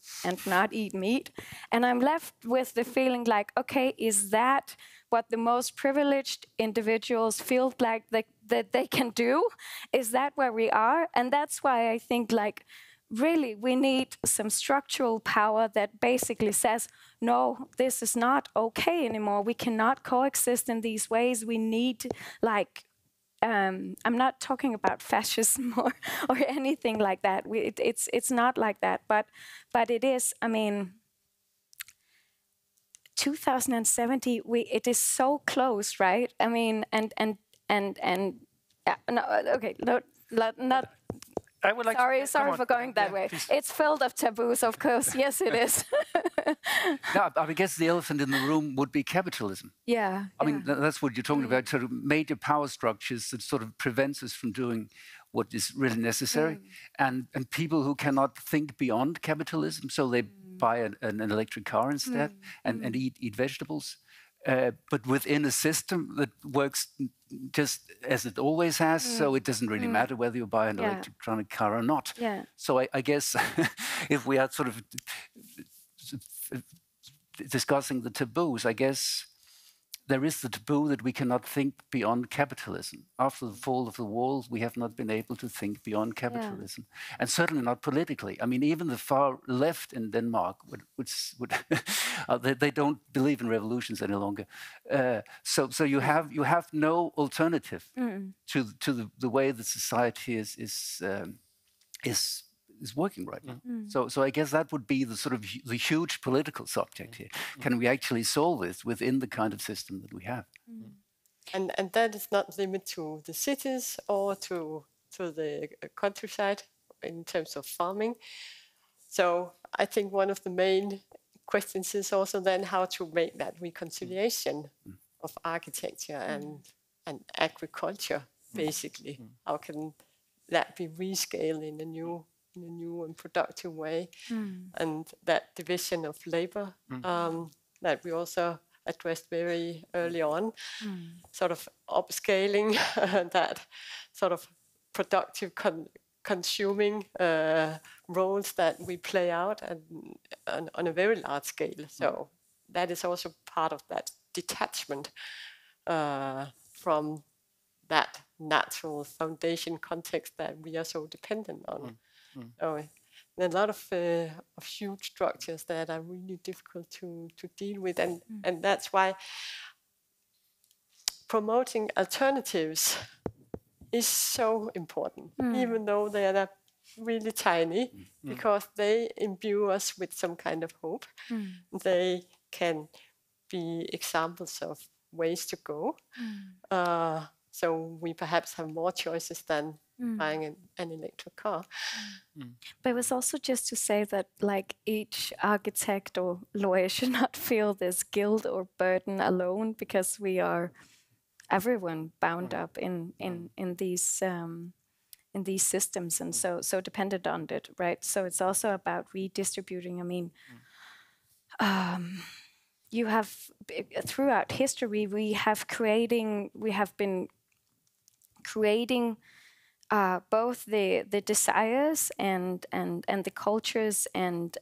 not eat meat. And I'm left with the feeling like, okay, is that what the most privileged individuals feel like that they can do? Is that where we are? And that's why I think like really we need some structural power that basically says, no, this is not okay anymore. We cannot coexist in these ways. We need like I'm not talking about fascism or anything like that. It's not like that, but it is. I mean, 2070. It is so close, right? I mean, and yeah, no, okay, not. I would like sorry for going that way. Please. It's filled of taboos, of course. Yes, it is. No, I guess the elephant in the room would be capitalism. Yeah. I mean, that's what you're talking about, sort of major power structures that sort of prevents us from doing what is really necessary. And people who cannot think beyond capitalism, so they buy an electric car instead and eat vegetables. But within a system that works just as it always has, so it doesn't really matter whether you buy an electronic car or not. Yeah. So I guess if we are sort of discussing the taboos, I guess there is the taboo that we cannot think beyond capitalism. After the fall of the wall, we have not been able to think beyond capitalism, and certainly not politically. I mean, even the far left in Denmark would they don't believe in revolutions any longer. So you have no alternative to the way that society is working right now. So I guess that would be the sort of the huge political subject here. Can we actually solve this within the kind of system that we have? And that is not limited to the cities or to the countryside in terms of farming. So I think one of the main questions is also then how to make that reconciliation of architecture and agriculture, basically. How can that be rescaled in a new and productive way, and that division of labor that we also addressed very early on, sort of upscaling that sort of productive consuming roles that we play out on a very large scale. So that is also part of that detachment from that natural foundation context that we are so dependent on. So a lot of huge structures that are really difficult to deal with, and that's why promoting alternatives is so important, even though they are really tiny, because they imbue us with some kind of hope. They can be examples of ways to go. So we perhaps have more choices than buying an electric car. But it was also just to say that like each architect or lawyer should not feel this guilt or burden alone, because we are everyone bound up in these systems and so dependent on it, right? So it's also about redistributing. I mean, you have throughout history we have been creating both the desires and the cultures and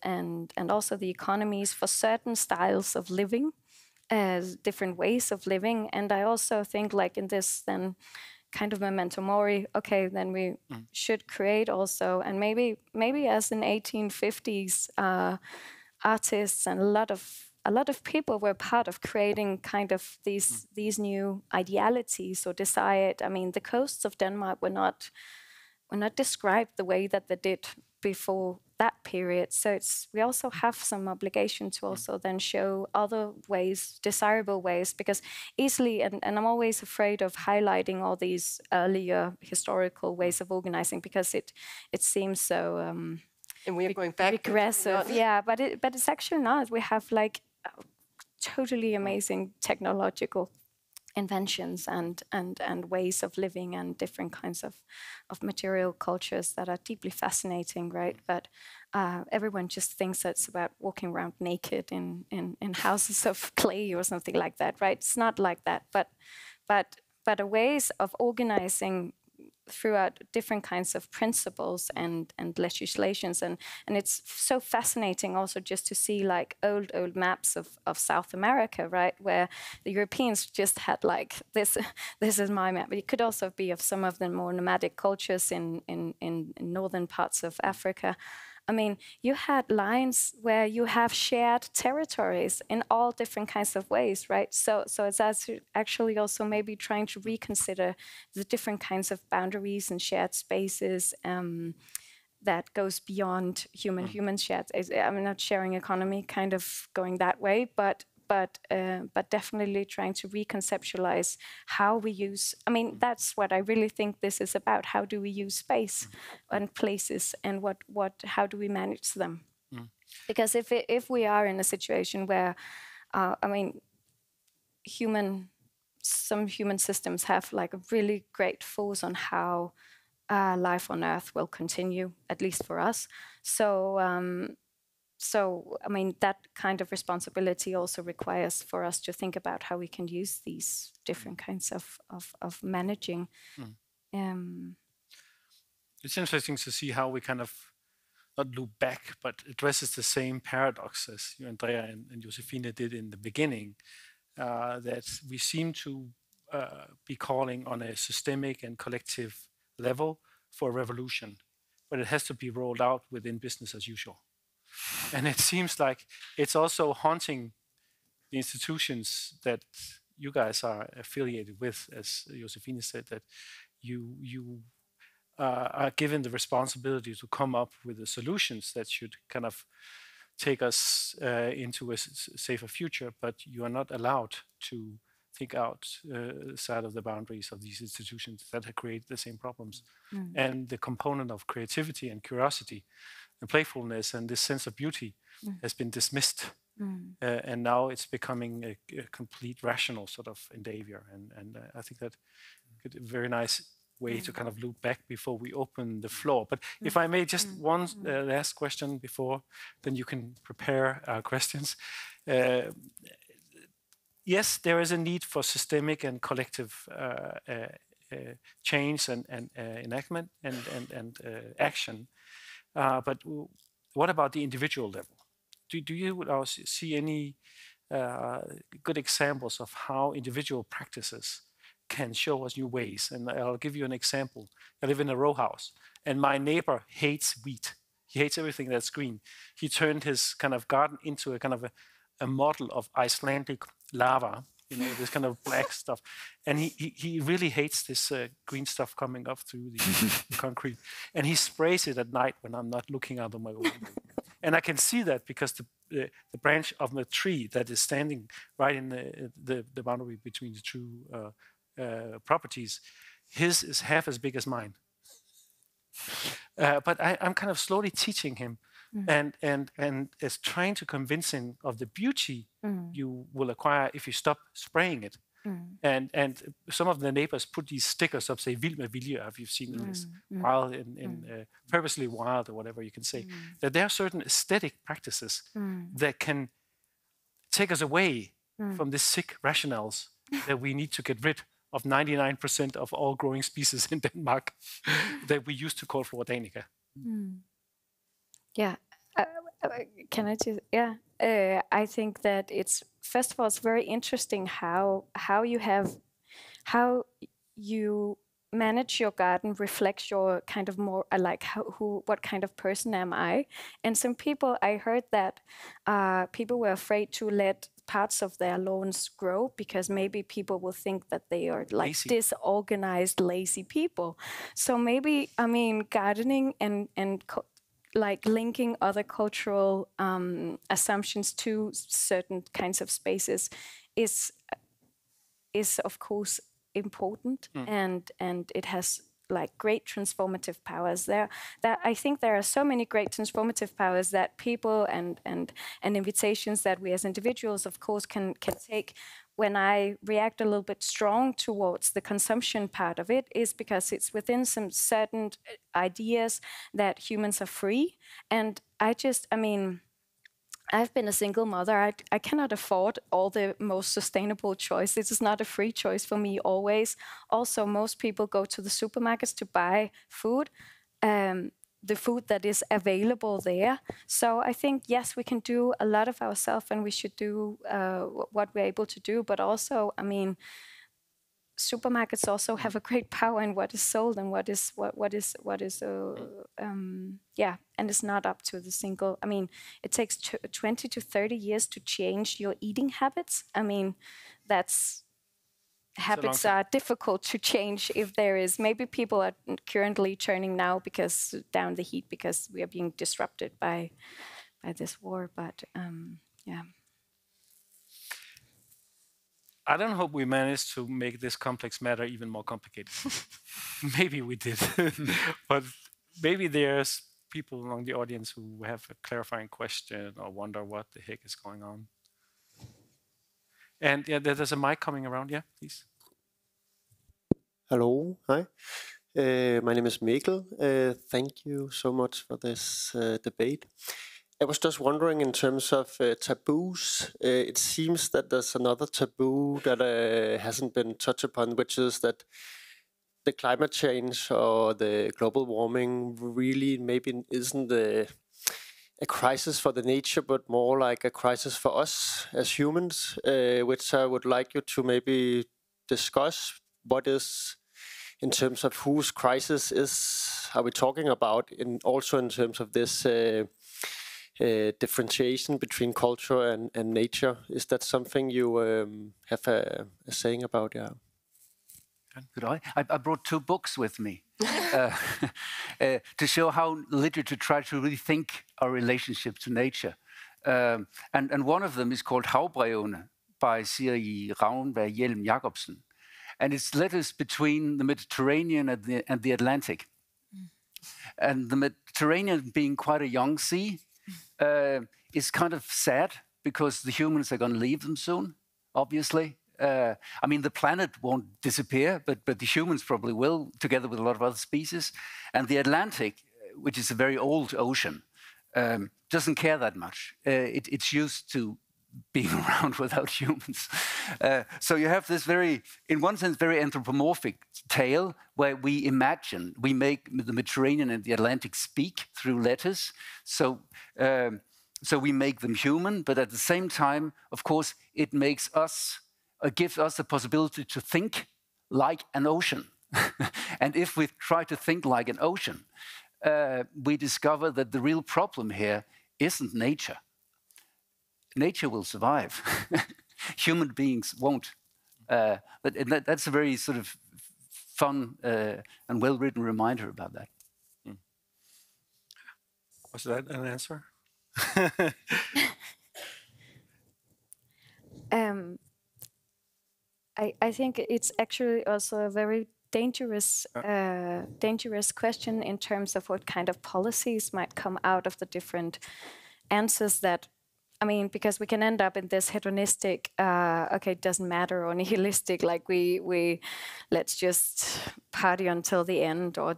also the economies for certain styles of living, different ways of living. And I also think like in this then kind of memento mori, okay, then we should create also, and maybe as in 1850s artists and a lot of people were part of creating kind of these new idealities or desired. I mean, the coasts of Denmark were not described the way that they did before that period. So we also have some obligation to also then show other ways, desirable ways, because easily, and I'm always afraid of highlighting all these earlier historical ways of organizing, because it seems so and we are going back regressive. Yeah, but it's actually not. We have like totally amazing technological inventions and ways of living and different kinds of material cultures that are deeply fascinating, right? But everyone just thinks that it's about walking around naked in houses of clay or something like that, right? It's not like that, but a ways of organizing throughout different kinds of principles and legislations, and it's so fascinating also just to see like old maps of South America, right, where the Europeans just had like this is my map, but it could also be of some of the more nomadic cultures in northern parts of Africa. I mean, you had lines where you have shared territories in all different kinds of ways, right? So it's actually also maybe trying to reconsider the different kinds of boundaries and shared spaces that goes beyond human shared. I'm not sharing economy, kind of going that way, but definitely trying to reconceptualize how we use. I mean, that's what I really think this is about. How do we use space and places, and how do we manage them? Because if we are in a situation where, I mean, some human systems have like a really great force on how life on Earth will continue, at least for us. So, I mean, that kind of responsibility also requires for us to think about how we can use these different kinds of managing. It's interesting to see how we kind of not loop back, but addresses the same paradox as you, Andrea, and Josefine did in the beginning, that we seem to be calling on a systemic and collective level for a revolution, but it has to be rolled out within business as usual. And it seems like it's also haunting the institutions that you guys are affiliated with, as Josefine said, that you are given the responsibility to come up with the solutions that should kind of take us into a safer future, but you are not allowed to think outside of the boundaries of these institutions that have created the same problems. And the component of creativity and curiosity and playfulness and this sense of beauty has been dismissed. And now it's becoming a complete rational sort of endeavor. And I think that a very nice way to kind of loop back before we open the floor. But if I may, just one last question before, then you can prepare questions. Yes, there is a need for systemic and collective change and enactment and action. But what about the individual level? Do you see any good examples of how individual practices can show us new ways? And I'll give you an example. I live in a row house, and my neighbor hates wheat. He hates everything that's green. He turned his kind of garden into a kind of a model of Icelandic lava, you know, this kind of black stuff. And he really hates this green stuff coming up through the concrete. And he sprays it at night when I'm not looking out of my window. And I can see that because the branch of the tree that is standing right in the boundary between the two properties, his is half as big as mine. But I'm kind of slowly teaching him and is trying to convince him of the beauty you will acquire if you stop spraying it. And some of the neighbors put these stickers up, say "Vild med vilje," if you've seen this, wild in purposely wild or whatever you can say. That there are certain aesthetic practices that can take us away from the sick rationales that we need to get rid of 99% of all growing species in Denmark that we used to call Flora-Danica. Yeah, can I just, I think that it's, first of all, it's very interesting how you manage your garden reflects your kind of more, like what kind of person am I? And some people, I heard that people were afraid to let parts of their lawns grow because maybe people will think that they are like lazy, disorganized, lazy people. So maybe, I mean, gardening and like linking other cultural assumptions to certain kinds of spaces is of course important, and it has like great transformative powers. I think there are so many great transformative powers that people and invitations that we as individuals, of course, can take. When I react a little bit strong towards the consumption part of it is because it's within some certain ideas that humans are free. And I mean, I've been a single mother. I cannot afford all the most sustainable choice. This is not a free choice for me always. Also, most people go to the supermarkets to buy food. The food that is available there. So I think, yes, we can do a lot of ourselves and we should do what we're able to do. But also, I mean, supermarkets also have a great power in what is sold and what is yeah, and it's not up to the single. I mean, it takes 20 to 30 years to change your eating habits. I mean, habits are difficult to change if there is. Maybe people are currently turning now down the heat because we are being disrupted by this war. But yeah. I don't hope we managed to make this complex matter even more complicated. Maybe we did, but maybe there's people among the audience who have a clarifying question or wonder what the heck is going on. And yeah, there's a mic coming around. Yeah, please. Hello, hi. My name is Mikkel. Thank you so much for this debate. I was just wondering in terms of taboos, it seems that there's another taboo that hasn't been touched upon, which is that the climate change or the global warming really maybe isn't a crisis for the nature, but more like a crisis for us as humans, which I would like you to maybe discuss. What is, in terms of whose crisis are we talking about, also in terms of this differentiation between culture and nature? Is that something you have a saying about? Yeah. Could I brought 2 books with me to show how literature tries to rethink our relationship to nature. And one of them is called Havbrevene by Siri Ravnberg Hjelm Jacobsen. And it's letters between the Mediterranean and the Atlantic. And the Mediterranean, being quite a young sea, is kind of sad because the humans are going to leave them soon, obviously. I mean, the planet won't disappear, but the humans probably will, together with a lot of other species. And the Atlantic, which is a very old ocean, doesn't care that much. It's used to being around without humans. So you have this very, in one sense, very anthropomorphic tale where we make the Mediterranean and the Atlantic speak through letters. So we make them human, but at the same time, of course, it makes us, gives us the possibility to think like an ocean. And if we try to think like an ocean, we discover that the real problem here isn't nature. Nature will survive. Human beings won't. But that's a very sort of fun and well-written reminder about that. Was that an answer? I think it's actually also a very dangerous question in terms of what kind of policies might come out of the different answers that, I mean, because we can end up in this hedonistic, okay, it doesn't matter, or nihilistic, like we let's just party until the end, or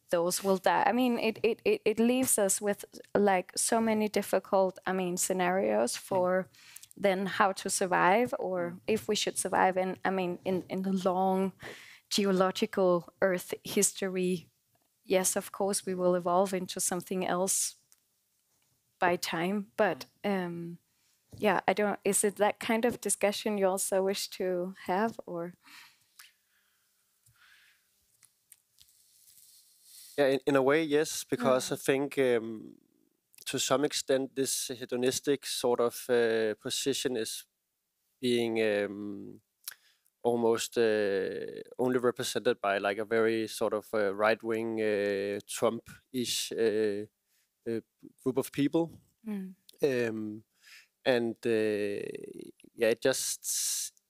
those will die. I mean, it leaves us with like so many difficult, I mean, scenarios for then how to survive, or if we should survive. And I mean, in the long geological Earth history, yes, of course, we will evolve into something else by time. But yeah, I don't. Is it that kind of discussion you also wish to have, or? Yeah, in a way, yes, because I think to some extent this hedonistic sort of position is being almost only represented by like a very sort of right-wing Trump-ish group of people.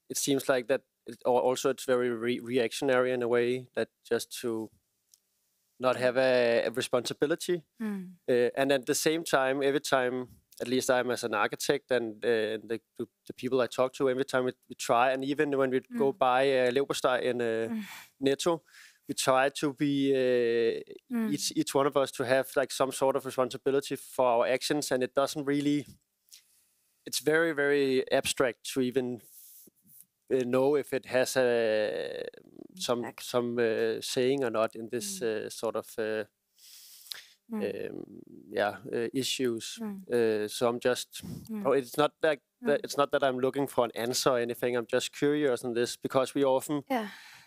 It seems like that. Also, it's very reactionary in a way, that just to not have a responsibility, and at the same time, every time, at least I'm as an architect, and the people I talk to, every time we try, and even when we go buy a leverpostej in Netto, we try to be each one of us to have like some sort of responsibility for our actions, and it doesn't really. It's very, very abstract to even know if it has some saying or not in this sort of issues. So I'm just. It's not like that. It's not that I'm looking for an answer or anything. I'm just curious on this, because we often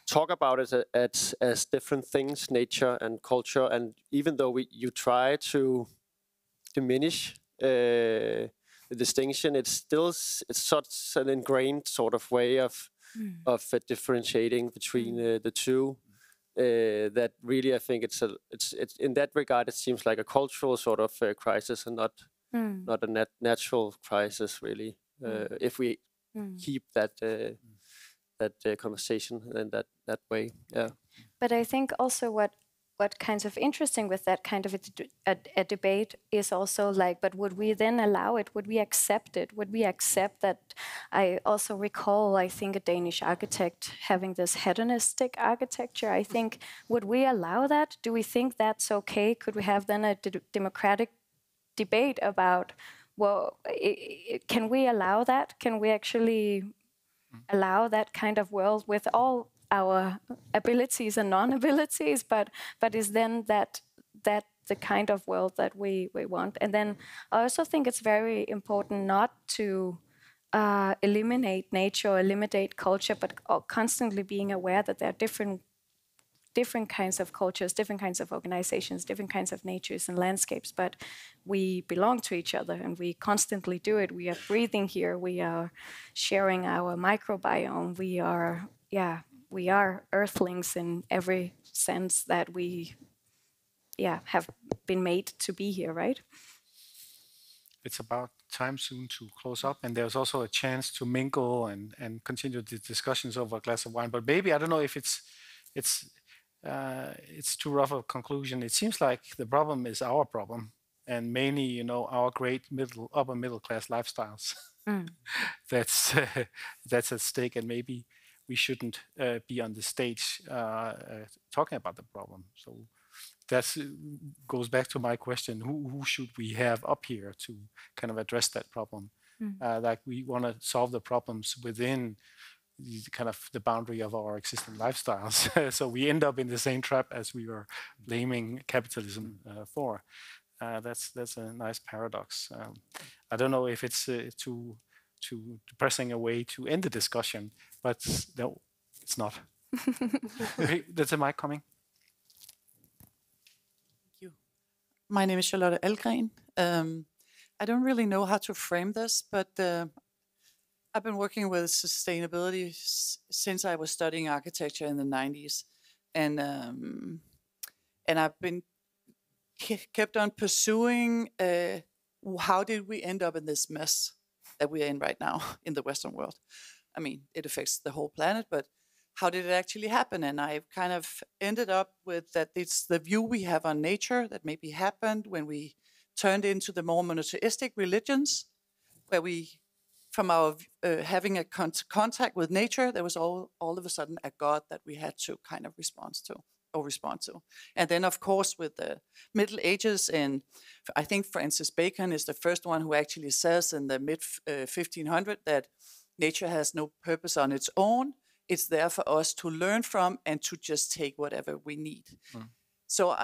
talk about it as different things, nature and culture, and even though you try to diminish the distinction, it's such an ingrained sort of way of differentiating between the two, that really I think it's in that regard it seems like a cultural sort of crisis, and not a natural crisis really. If we keep that conversation in that way, But I think also what kinds of interesting with that kind of a debate is also like, but would we then allow it? Would we accept it? Would we accept that? I also recall, I think, a Danish architect having this hedonistic architecture. I think, would we allow that? Do we think that's okay? Could we have then a democratic debate about, well, can we allow that? Can we actually allow that kind of world with all our abilities and non-abilities, but is then that the kind of world that we want? And then I also think it's very important not to eliminate nature or eliminate culture, but constantly being aware that there are different kinds of cultures, different kinds of organizations, different kinds of natures and landscapes, but we belong to each other and we constantly do it. We are breathing here, we are sharing our microbiome, we are earthlings in every sense that we have been made to be here, right? It's about time soon to close up, and there's also a chance to mingle and continue the discussions over a glass of wine. But maybe, I don't know if it's too rough a conclusion. It seems like the problem is our problem, and mainly, our great upper middle class lifestyles. That's at stake, and maybe we shouldn't be on the stage talking about the problem. So that goes back to my question: who should we have up here to kind of address that problem? Like, we want to solve the problems within the boundary of our existing lifestyles. So we end up in the same trap as we were blaming capitalism for. That's a nice paradox. I don't know if it's too depressing a way to end the discussion, but no, it's not. There's a mic coming. Thank you. My name is Charlotte Algren. I don't really know how to frame this, but I've been working with sustainability since I was studying architecture in the 90s, and I've been kept on pursuing how did we end up in this mess that we're in right now in the Western world. I mean, it affects the whole planet, but how did it actually happen? And I've kind of ended up with that it's the view we have on nature that maybe happened when we turned into the more monotheistic religions, where we, from our having a contact with nature, there was all of a sudden a God that we had to kind of respond to. And then, of course, with the Middle Ages, and I think Francis Bacon is the first one who actually says in the mid-1500 that nature has no purpose on its own. It's there for us to learn from and to just take whatever we need. So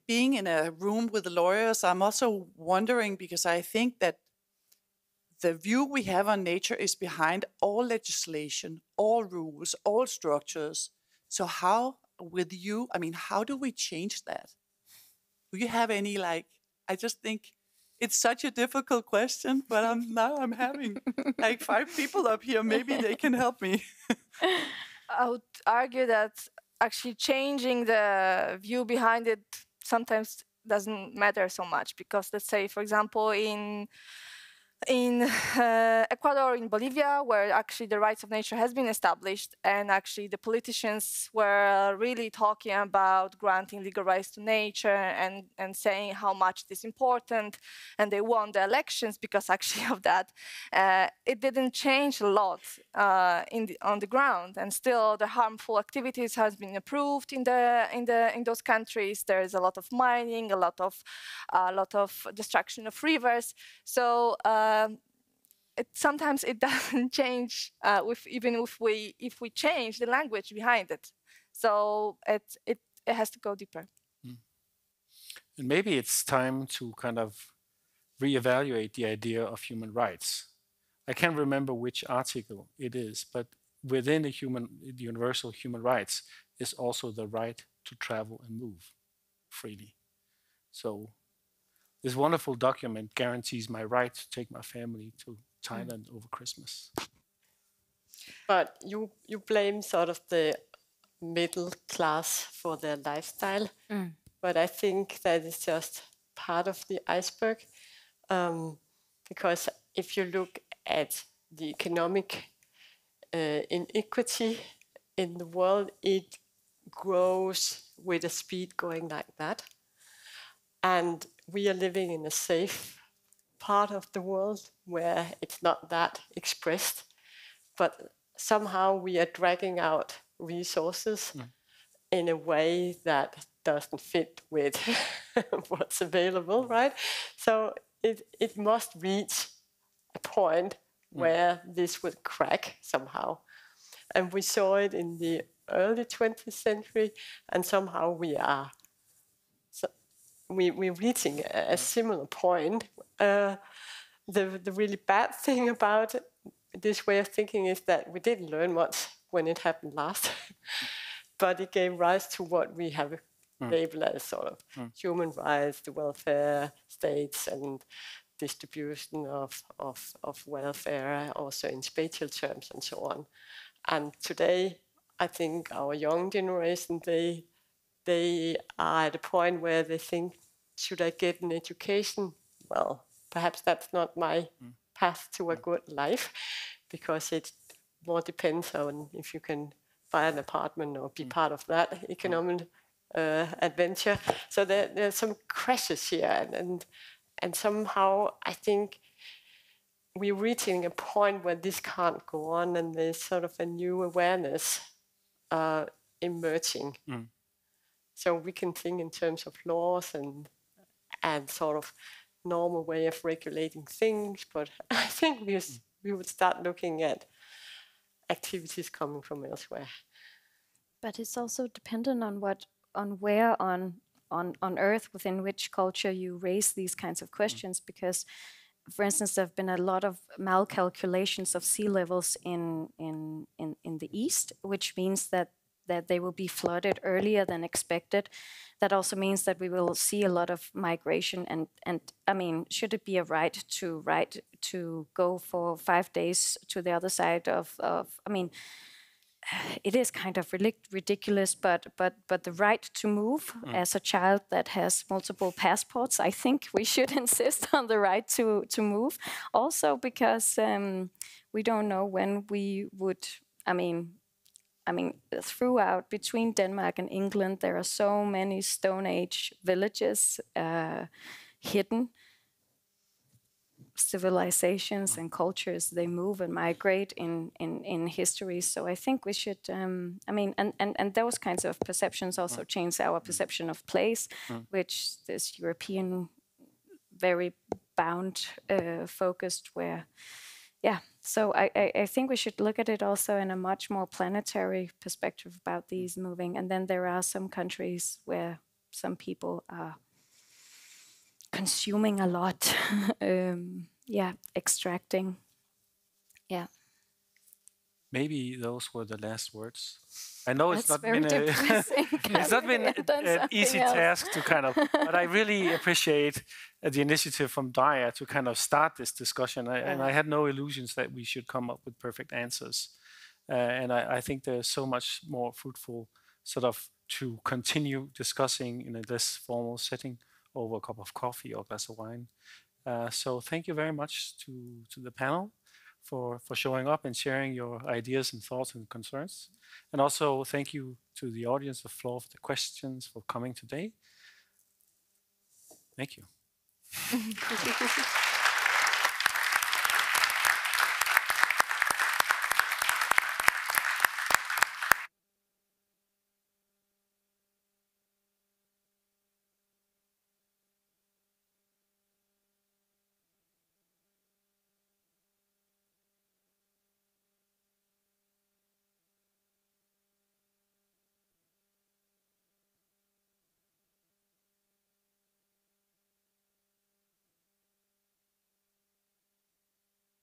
being in a room with the lawyers, I'm also wondering, because I think that the view we have on nature is behind all legislation, all rules, all structures. So how, with you, I mean, how do we change that? Do you have any, I just think it's such a difficult question, but I'm having 5 people up here. Maybe they can help me. I would argue that actually changing the view behind it sometimes doesn't matter so much, because let's say, for example, in Ecuador, in Bolivia, where actually the rights of nature has been established, and actually the politicians were really talking about granting legal rights to nature and saying how much it is important, and they won the elections because actually of that. It didn't change a lot on the ground, and still the harmful activities has been approved in those countries. There is a lot of mining, a lot of destruction of rivers. So sometimes it doesn't change even if we change the language behind it. So it has to go deeper. And maybe it's time to kind of reevaluate the idea of human rights. I can't remember which article it is, but within the universal human rights is also the right to travel and move freely. So this wonderful document guarantees my right to take my family to Thailand over Christmas. But you blame sort of the middle class for their lifestyle. But I think that is just part of the iceberg. Because if you look at the economic inequity in the world, it grows with a speed going like that. And we are living in a safe part of the world where it's not that expressed, but somehow we are dragging out resources in a way that doesn't fit with what's available, right? So it must reach a point where this would crack somehow. And we saw it in the early 20th century, and somehow we're reaching a similar point. The really bad thing about this way of thinking is that we didn't learn much when it happened last, but it gave rise to what we have labeled as sort of human rights, the welfare states, and distribution of welfare, also in spatial terms and so on. And today, I think our young generation, they are at a point where they think, should I get an education? Well, perhaps that's not my path to a good life, because it more depends on if you can buy an apartment or be part of that economic adventure. So there are some crashes here, and somehow I think we're reaching a point where this can't go on, and there's sort of a new awareness emerging. So we can think in terms of laws and sort of normal way of regulating things, but I think we would start looking at activities coming from elsewhere. But it's also dependent on where on Earth, within which culture you raise these kinds of questions, because, for instance, there have been a lot of malcalculations of sea levels in the East, which means that they will be flooded earlier than expected. That also means that we will see a lot of migration. And I mean, should it be a right to go for 5 days to the other side of I mean, it is kind of ridiculous, but the right to move as a child that has multiple passports, I think we should insist on the right to move. Also because we don't know when we would, I mean, throughout between Denmark and England, there are so many Stone Age villages hidden. Civilizations and cultures, they move and migrate in history. So I think we should, I mean, and those kinds of perceptions also change our perception of place, which this European, very bound, focused, where, yeah. So I think we should look at it also in a much more planetary perspective about these moving. And then there are some countries where some people are consuming a lot, extracting. Yeah. Maybe those were the last words. I know it's not very been it's not been an easy task to kind of, but I really appreciate the initiative from Daya to kind of start this discussion. And I had no illusions that we should come up with perfect answers. And I think there's so much more fruitful sort of to continue discussing in this formal setting over a cup of coffee or a glass of wine. So thank you very much to the panel for showing up and sharing your ideas and thoughts and concerns. And also thank you to the audience, the floor, for the questions, for coming today. Thank you.